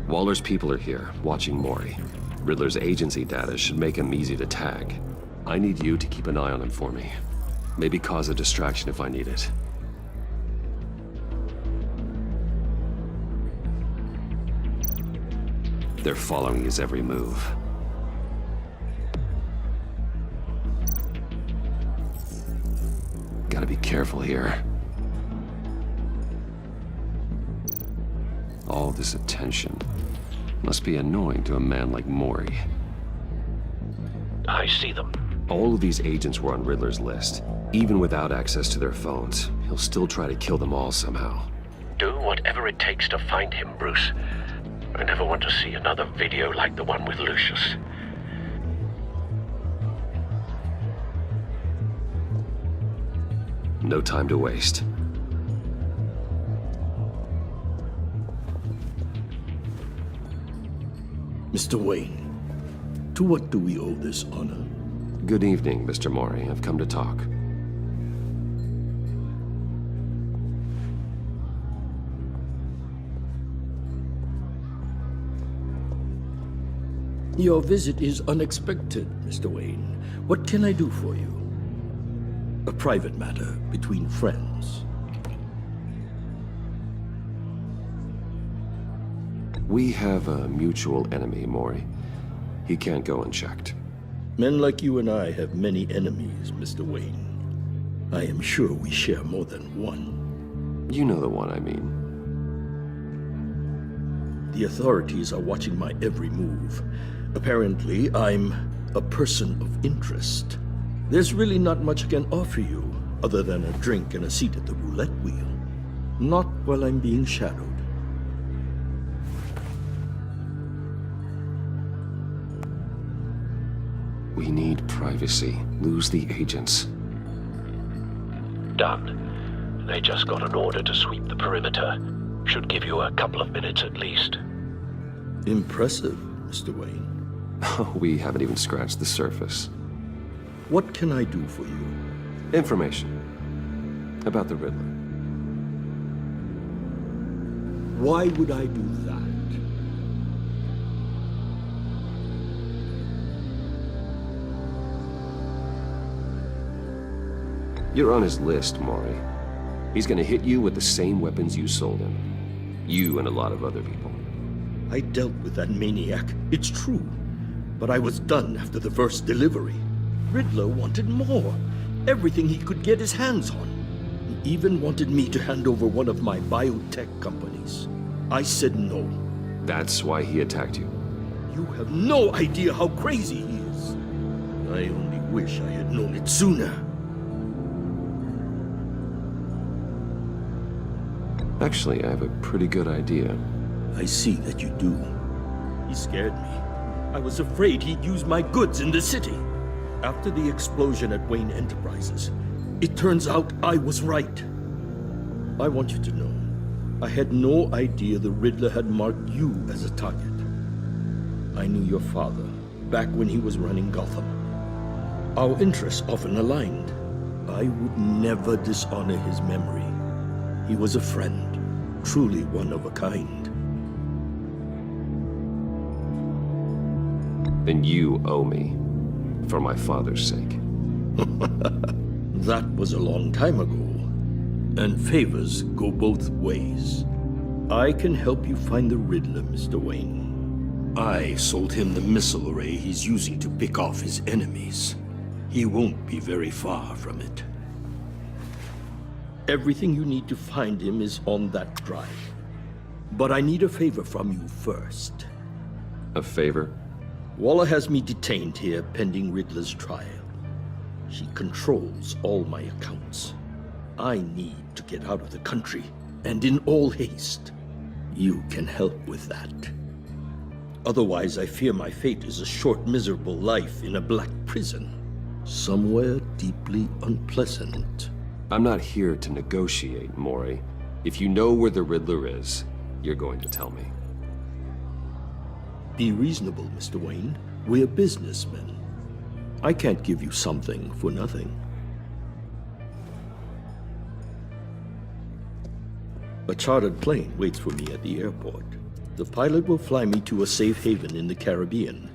Speaker 1: Waller's people are here, watching Mori. Riddler's agency data should make him easy to tag. I need you to keep an eye on him for me. Maybe cause a distraction if I need it. They're following his every move. Gotta be careful here. All this attention must be annoying to a man like Mori.
Speaker 4: I see them.
Speaker 1: All of these agents were on Riddler's list. Even without access to their phones, he'll still try to kill them all somehow.
Speaker 4: Do whatever it takes to find him, Bruce. I never want to see another video like the one with Lucius.
Speaker 1: No time to waste.
Speaker 7: Mr. Wayne, to what do we owe this honor?
Speaker 1: Good evening, Mr. Mori. I've come to talk.
Speaker 7: Your visit is unexpected, Mr. Wayne. What can I do for you? A private matter between friends.
Speaker 1: We have a mutual enemy, Mori. He can't go unchecked.
Speaker 7: Men like you and I have many enemies, Mr. Wayne. I am sure we share more than one.
Speaker 1: You know the one I mean.
Speaker 7: The authorities are watching my every move. Apparently, I'm a person of interest. There's really not much I can offer you, other than a drink and a seat at the roulette wheel. Not while I'm being shadowed.
Speaker 1: We need privacy. Lose the agents.
Speaker 4: Done. They just got an order to sweep the perimeter. Should give you a couple of minutes at least.
Speaker 7: Impressive, Mr. Wayne.
Speaker 1: We haven't even scratched the surface.
Speaker 7: What can I do for you?
Speaker 1: Information. About the Riddler.
Speaker 7: Why would I do that?
Speaker 1: You're on his list, Maury. He's gonna hit you with the same weapons you sold him. You and a lot of other people.
Speaker 7: I dealt with that maniac, it's true. But I was done after the first delivery. Riddler wanted more. Everything he could get his hands on. He even wanted me to hand over one of my biotech companies. I said no.
Speaker 1: That's why he attacked you.
Speaker 7: You have no idea how crazy he is. I only wish I had known it sooner.
Speaker 1: Actually, I have a pretty good idea.
Speaker 7: I see that you do. He scared me. I was afraid he'd use my goods in the city. After the explosion at Wayne Enterprises, it turns out I was right. I want you to know, I had no idea the Riddler had marked you as a target. I knew your father back when he was running Gotham. Our interests often aligned. I would never dishonor his memory. He was a friend, truly one of a kind.
Speaker 1: Then you owe me, for my father's sake.
Speaker 7: That was a long time ago, and favors go both ways. I can help you find the Riddler, Mr. Wayne. I sold him the missile array he's using to pick off his enemies. He won't be very far from it. Everything you need to find him is on that drive. But I need a favor from you first.
Speaker 1: A favor?
Speaker 7: Waller has me detained here pending Riddler's trial. She controls all my accounts. I need to get out of the country, and in all haste. You can help with that. Otherwise, I fear my fate is a short, miserable life in a black prison. Somewhere deeply unpleasant.
Speaker 1: I'm not here to negotiate, Maury. If you know where the Riddler is, you're going to tell me.
Speaker 7: Be reasonable, Mr. Wayne. We're businessmen. I can't give you something for nothing. A chartered plane waits for me at the airport. The pilot will fly me to a safe haven in the Caribbean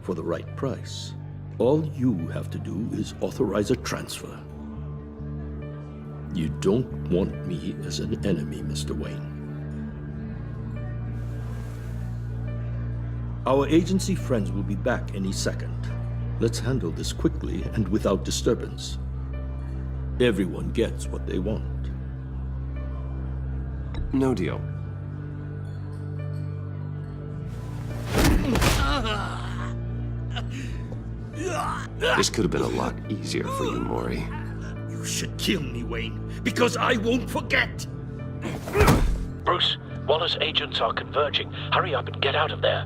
Speaker 7: for the right price. All you have to do is authorize a transfer. You don't want me as an enemy, Mr. Wayne. Our agency friends will be back any second. Let's handle this quickly and without disturbance. Everyone gets what they want.
Speaker 1: No deal. This could have been a lot easier for you, Maury.
Speaker 7: You should kill me, Wayne, because I won't forget!
Speaker 4: Bruce, Waller's agents are converging. Hurry up and get out of there.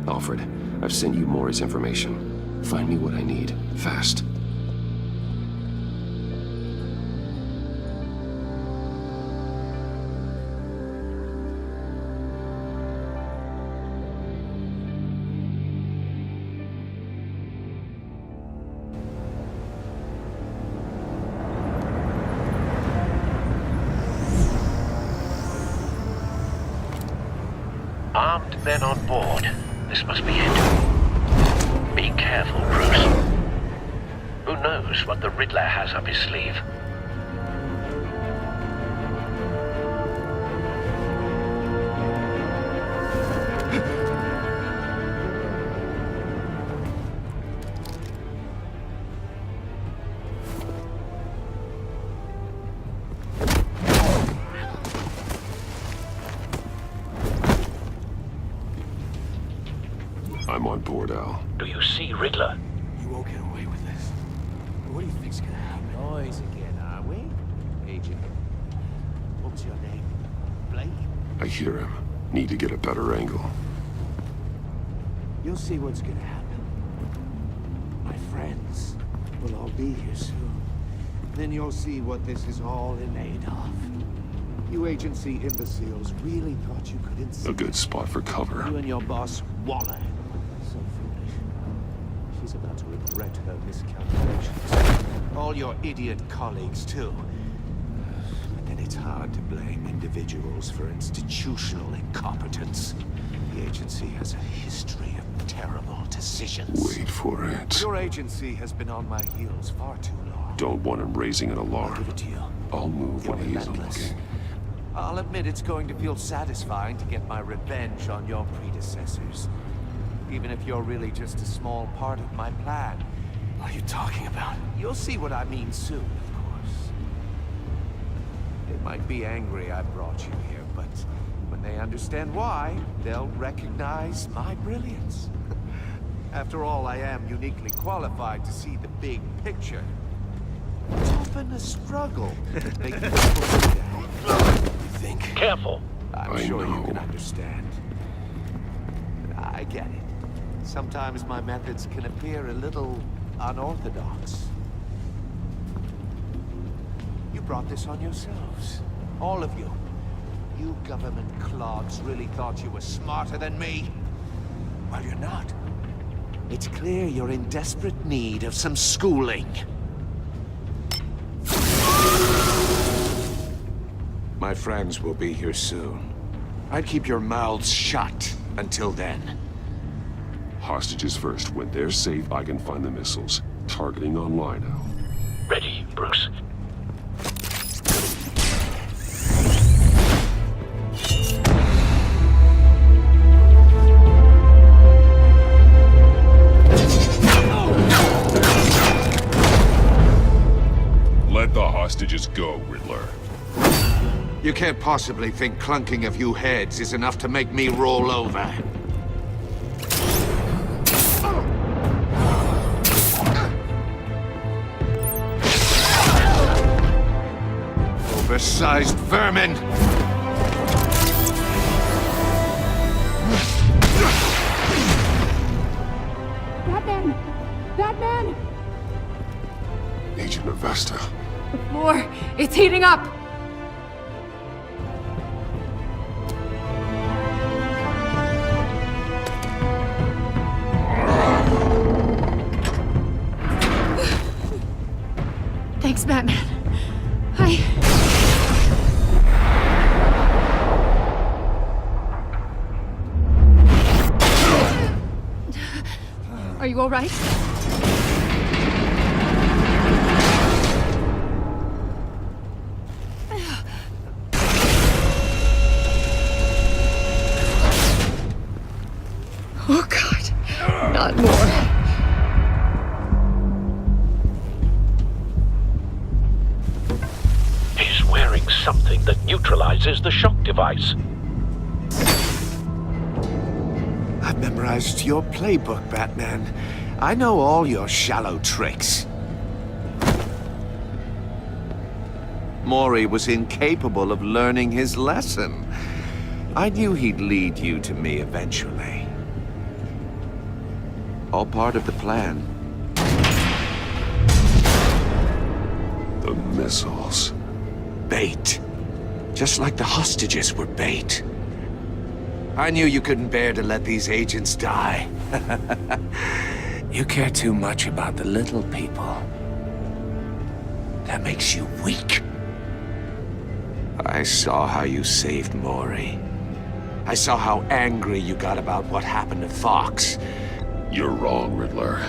Speaker 1: Alfred, I've sent you Maury's information. Find me what I need, fast.
Speaker 4: Armed men on board. This must be it. Be careful, Bruce. Who knows what the Riddler has up his sleeve?
Speaker 1: I'm on board, Al.
Speaker 4: Do you see Riddler?
Speaker 19: You won't get away with this. What do you think's gonna happen?
Speaker 10: Noise again, are we? Agent, what's your name?
Speaker 15: Blake?
Speaker 1: I hear him. Need to get a better angle.
Speaker 15: You'll see what's gonna happen. My friends will all be here soon. Then you'll see what this is all in aid of. You agency imbeciles really thought you could insist.
Speaker 1: A good spot for cover.
Speaker 15: You and your boss, Waller. So foolish. She's about to regret her miscalculations. All your idiot colleagues, too. But then it's hard to blame individuals for institutional incompetence. The agency has a history of terrible decisions.
Speaker 1: Wait for it.
Speaker 15: Your agency has been on my heels far too long.
Speaker 1: Don't want him raising an alarm.
Speaker 15: I'll give it to you.
Speaker 1: I'll move
Speaker 15: You're
Speaker 1: when he isn't
Speaker 15: relentless.
Speaker 1: looking.
Speaker 15: I'll admit it's going to feel satisfying to get my revenge on your predecessors. Even if you're really just a small part of my plan.
Speaker 17: What are you talking about?
Speaker 15: You'll see what I mean soon, of course. They might be angry I brought you here, but when they understand why, they'll recognize my brilliance. After all, I am uniquely qualified to see the big picture. It's often a struggle making people see that. You think?
Speaker 4: Careful.
Speaker 15: I'm sure you can understand. I get it. Sometimes my methods can appear a little unorthodox. You brought this on yourselves. All of you. You government clods really thought you were smarter than me? Well, you're not. It's clear you're in desperate need of some schooling.
Speaker 6: My friends will be here soon. I'd keep your mouths shut until then.
Speaker 1: Hostages first. When they're safe, I can find the missiles. Targeting on Lino.
Speaker 4: Ready, Bruce.
Speaker 8: Let the hostages go, Riddler.
Speaker 6: You can't possibly think clunking a few heads is enough to make me roll over. Oversized vermin!
Speaker 22: Batman! Batman!
Speaker 1: Agent Avesta.
Speaker 22: The floor, it's heating up! Thanks, Batman. Are you all right? Oh, God. Not more.
Speaker 4: He's wearing something that neutralizes the shock device.
Speaker 15: I've memorized your playbook, Batman. I know all your shallow tricks. Mori was incapable of learning his lesson. I knew he'd lead you to me eventually. All part of the plan.
Speaker 1: The missiles.
Speaker 6: Bait. Just like the hostages were bait. I knew you couldn't bear to let these agents die. You care too much about the little people. That makes you weak. I saw how you saved Mori. I saw how angry you got about what happened to Fox.
Speaker 8: You're wrong, Riddler.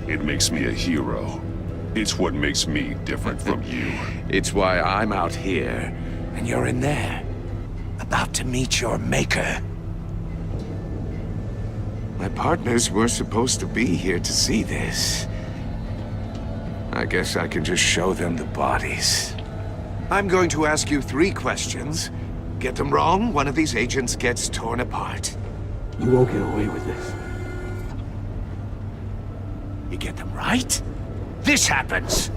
Speaker 8: It makes me a hero. It's what makes me different from you.
Speaker 6: It's why I'm out here, and you're in there. About to meet your maker. My partners were supposed to be here to see this. I guess I can just show them the bodies. I'm going to ask you 3 questions. Get them wrong, one of these agents gets torn apart.
Speaker 17: You won't get away with this.
Speaker 6: You get them right, this happens!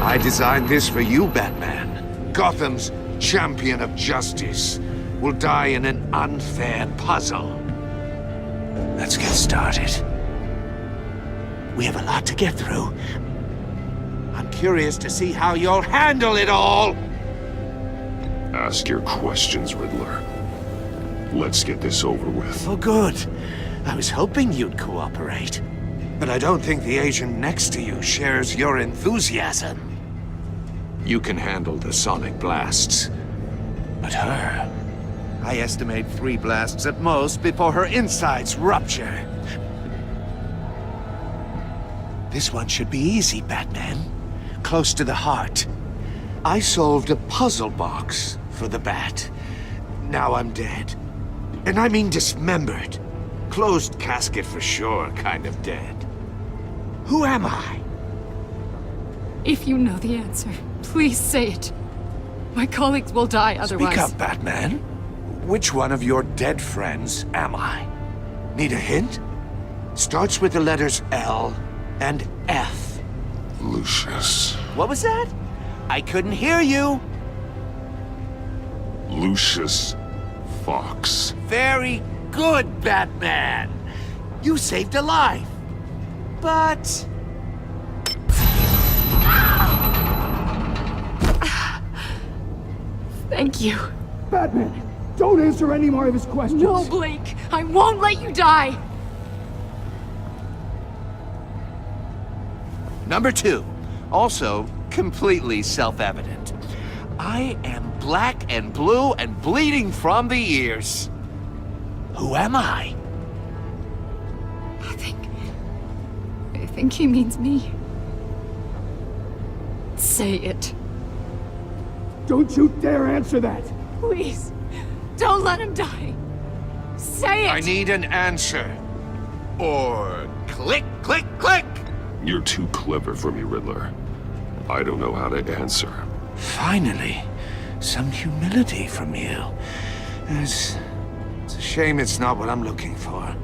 Speaker 6: I designed this for you, Batman. Gotham's champion of justice will die in an unfair puzzle. Let's get started. We have a lot to get through. I'm curious to see how you'll handle it all.
Speaker 8: Ask your questions, Riddler. Let's get this over with.
Speaker 6: Oh, good. I was hoping you'd cooperate. But I don't think the agent next to you shares your enthusiasm. You can handle the sonic blasts. But her... I estimate 3 blasts at most before her insides rupture. This one should be easy, Batman. Close to the heart. I solved a puzzle box for the Bat. Now I'm dead. And I mean dismembered. Closed casket for sure, kind of dead. Who am I?
Speaker 22: If you know the answer, please say it. My colleagues will die otherwise.
Speaker 6: Speak up, Batman. Which one of your dead friends am I? Need a hint? Starts with the letters L and F.
Speaker 8: Lucius.
Speaker 6: What was that? I couldn't hear you.
Speaker 8: Lucius Fox.
Speaker 6: Very good, Batman. You saved a life. But...
Speaker 22: Thank you.
Speaker 11: Batman, don't answer any more of his questions.
Speaker 22: No, Blake. I won't let you die.
Speaker 15: Number 2. Also, completely self-evident. I am black and blue and bleeding from the ears.
Speaker 6: Who am I?
Speaker 22: I think he means me. Say it.
Speaker 11: Don't you dare answer that!
Speaker 22: Please, don't let him die. Say it!
Speaker 6: I need an answer. Or click, click, click!
Speaker 8: You're too clever for me, Riddler. I don't know how to answer.
Speaker 6: Finally, some humility from you. It's a shame it's not what I'm looking for.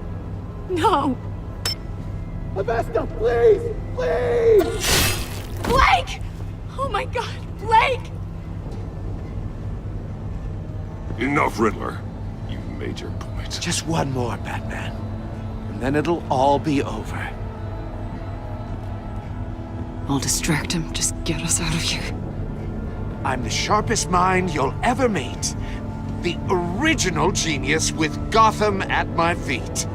Speaker 22: No!
Speaker 11: Avesta, please! Please!
Speaker 22: Blake! Oh my god, Blake!
Speaker 8: Enough, Riddler. You've made your point.
Speaker 6: Just one more, Batman. And then it'll all be over.
Speaker 22: I'll distract him. Just get us out of here.
Speaker 6: I'm the sharpest mind you'll ever meet. The original genius with Gotham at my feet.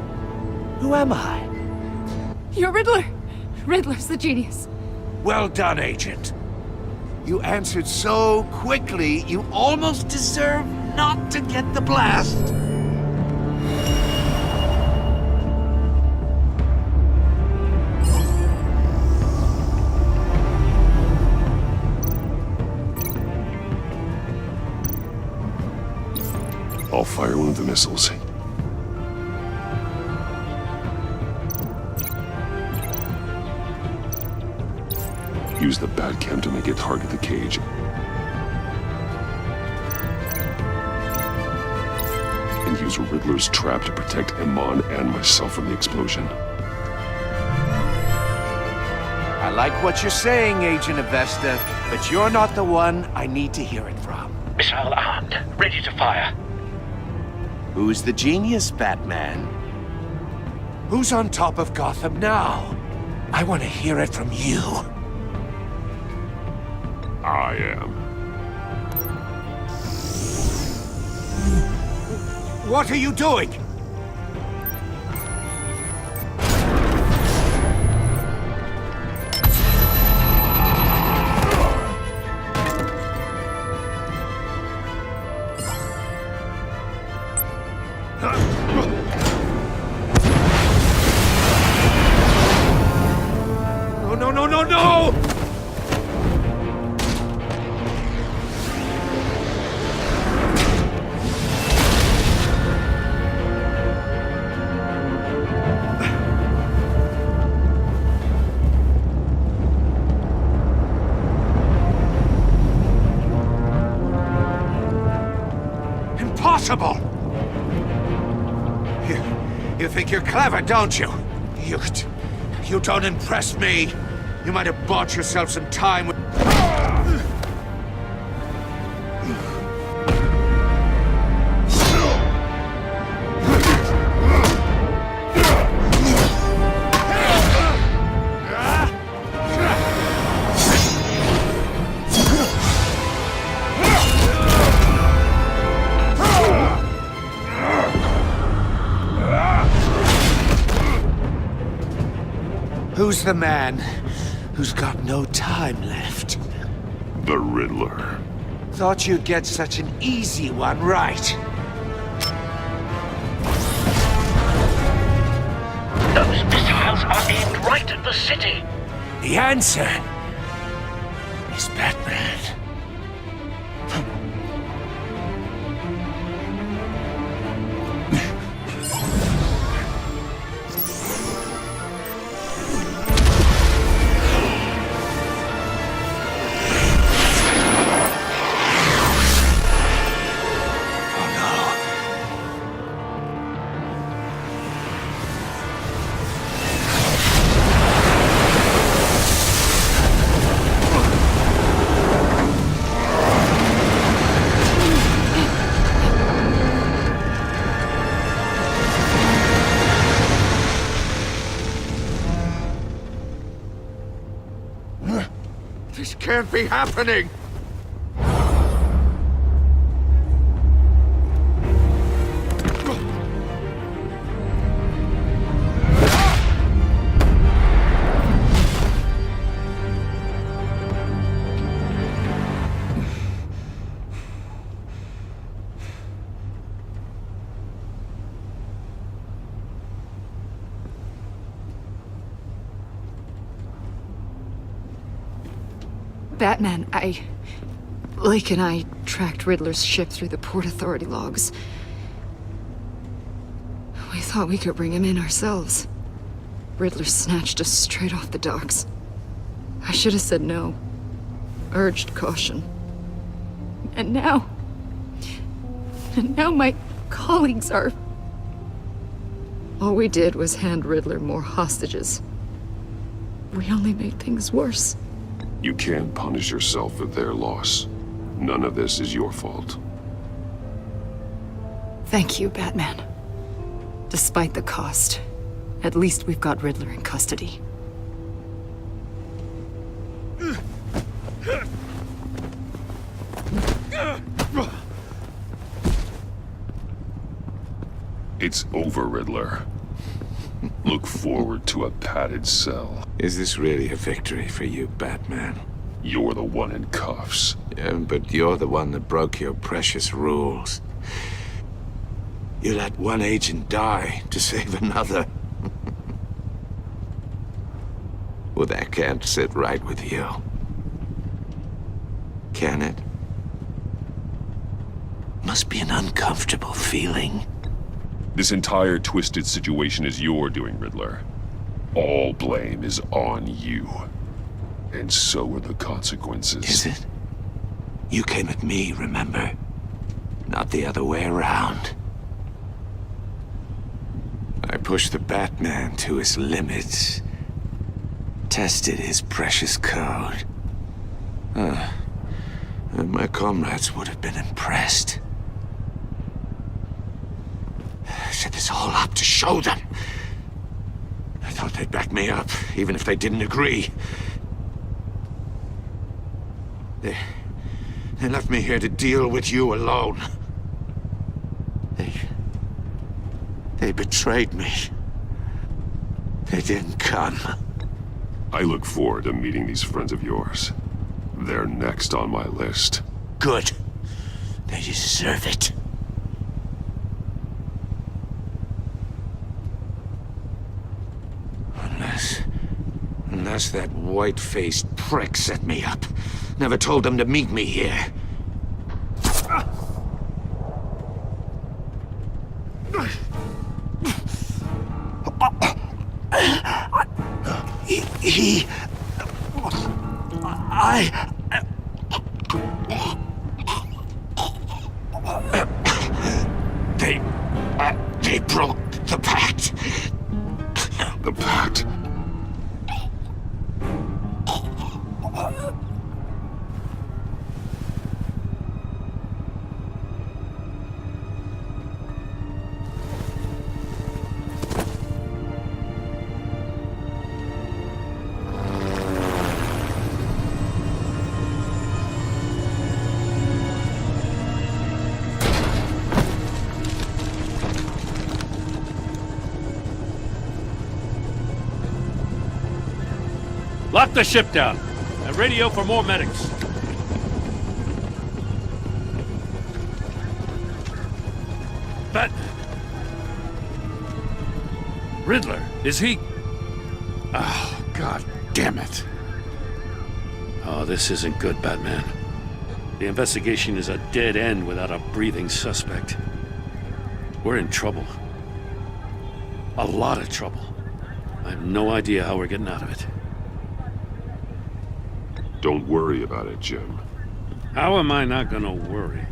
Speaker 6: Who am I?
Speaker 22: You're Riddler. Riddler's the genius.
Speaker 6: Well done, Agent. You answered so quickly, you almost deserve not to get the blast.
Speaker 8: I'll fire one of the missiles. Use the Batcam to make it target the cage. And use Riddler's trap to protect Iman and myself from the explosion.
Speaker 15: I like what you're saying, Agent Avesta, but you're not the one I need to hear it from.
Speaker 10: Missile armed, ready to fire.
Speaker 15: Who's the genius, Batman?
Speaker 6: Who's on top of Gotham now? I want to hear it from you.
Speaker 8: I am.
Speaker 6: What are you doing? No! Impossible! You think you're clever, don't you? You don't impress me. You might have bought yourself some time with... Who's the man who's got no time left?
Speaker 8: The Riddler.
Speaker 6: Thought you'd get such an easy one right.
Speaker 4: Those missiles are aimed right at the city.
Speaker 6: The answer is Batman. This can't be happening!
Speaker 22: Batman, Lake and I tracked Riddler's ship through the Port Authority logs. We thought we could bring him in ourselves. Riddler snatched us straight off the docks. I should have said no. Urged caution. And now my colleagues are... All we did was hand Riddler more hostages. We only made things worse.
Speaker 8: You can't punish yourself for their loss. None of this is your fault.
Speaker 22: Thank you, Batman. Despite the cost, at least we've got Riddler in custody.
Speaker 8: It's over, Riddler. Look forward to a padded cell.
Speaker 6: Is this really a victory for you, Batman?
Speaker 8: You're the one in cuffs.
Speaker 6: Yeah, but you're the one that broke your precious rules. You let one agent die to save another. Well, that can't sit right with you. Can it? Must be an uncomfortable feeling.
Speaker 8: This entire twisted situation is your doing, Riddler. All blame is on you. And so are the consequences.
Speaker 6: Is it? You came at me, remember? Not the other way around. I pushed the Batman to his limits. Tested his precious code. And my comrades would have been impressed. Set this all up to show them. I thought they'd back me up, even if they didn't agree. They left me here to deal with you alone. They betrayed me. They didn't come.
Speaker 8: I look forward to meeting these friends of yours. They're next on my list.
Speaker 6: Good. They deserve it. Unless that white-faced prick set me up. Never told them to meet me here. They broke the pact.
Speaker 8: The pact?
Speaker 21: Lock the ship down. And radio for more medics. But... Riddler, is he... Oh, God damn it. Oh, this isn't good, Batman. The investigation is a dead end without a breathing suspect. We're in trouble. A lot of trouble. I have no idea how we're getting out of it.
Speaker 8: Don't worry about it, Jim.
Speaker 21: How am I not gonna worry?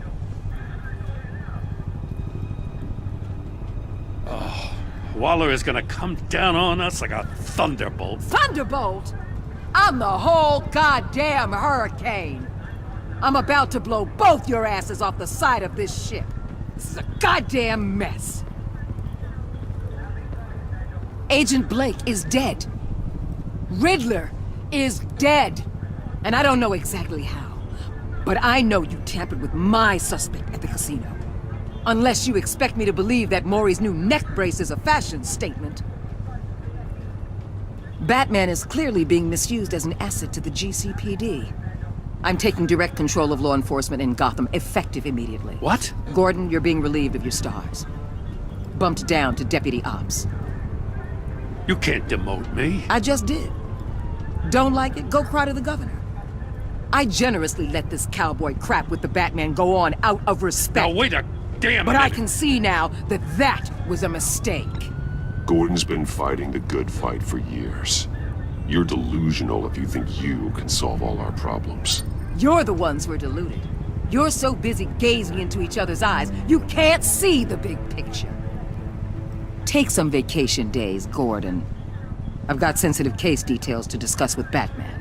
Speaker 21: Oh, Waller is gonna come down on us like a thunderbolt.
Speaker 12: Thunderbolt? I'm the whole goddamn hurricane. I'm about to blow both your asses off the side of this ship. This is a goddamn mess. Agent Blake is dead. Riddler is dead. And I don't know exactly how, but I know you tampered with my suspect at the casino. Unless you expect me to believe that Maury's new neck brace is a fashion statement. Batman is clearly being misused as an asset to the GCPD. I'm taking direct control of law enforcement in Gotham, effective immediately.
Speaker 21: What?
Speaker 12: Gordon, you're being relieved of your stars. Bumped down to Deputy Ops.
Speaker 21: You can't demote me.
Speaker 12: I just did. Don't like it? Go cry to the governor. I generously let this cowboy crap with the Batman go on out of respect.
Speaker 21: Now wait a damn
Speaker 12: But
Speaker 21: minute.
Speaker 12: I can see now that that was a mistake.
Speaker 8: Gordon's been fighting the good fight for years. You're delusional if you think you can solve all our problems.
Speaker 12: You're the ones who are deluded. You're so busy gazing into each other's eyes, you can't see the big picture. Take some vacation days, Gordon. I've got sensitive case details to discuss with Batman.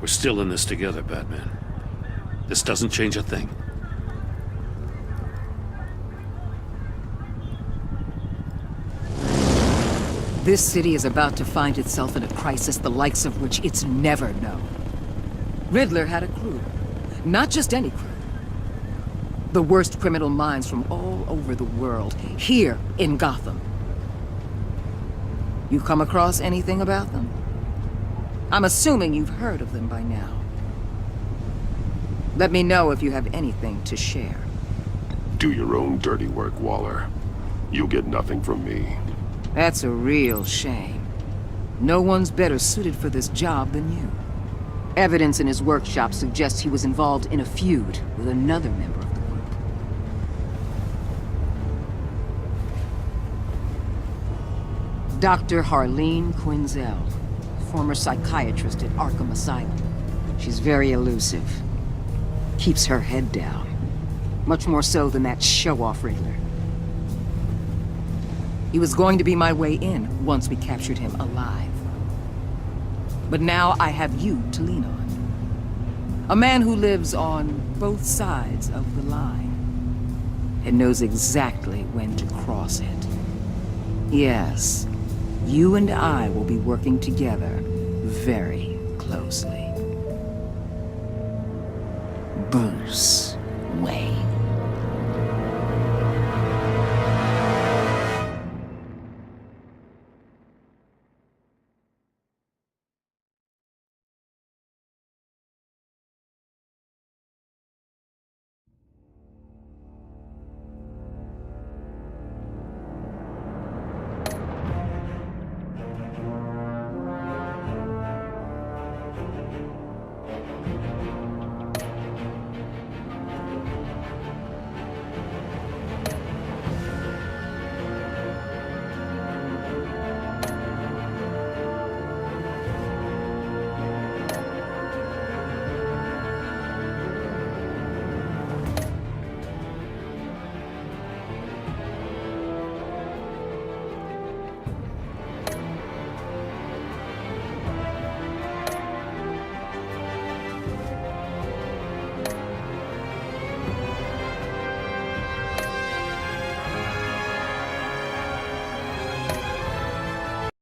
Speaker 21: We're still in this together, Batman. This doesn't change a thing.
Speaker 12: This city is about to find itself in a crisis the likes of which it's never known. Riddler had a crew. Not just any crew. The worst criminal minds from all over the world, here in Gotham. You come across anything about them? I'm assuming you've heard of them by now. Let me know if you have anything to share.
Speaker 8: Do your own dirty work, Waller. You'll get nothing from me.
Speaker 12: That's a real shame. No one's better suited for this job than you. Evidence in his workshop suggests he was involved in a feud with another member of the group. Dr. Harleen Quinzel, former psychiatrist at Arkham Asylum. She's very elusive. Keeps her head down. Much more so than that show-off Riddler. He was going to be my way in once we captured him alive. But now I have you to lean on. A man who lives on both sides of the line and knows exactly when to cross it. Yes, you and I will be working together very closely. Bruce.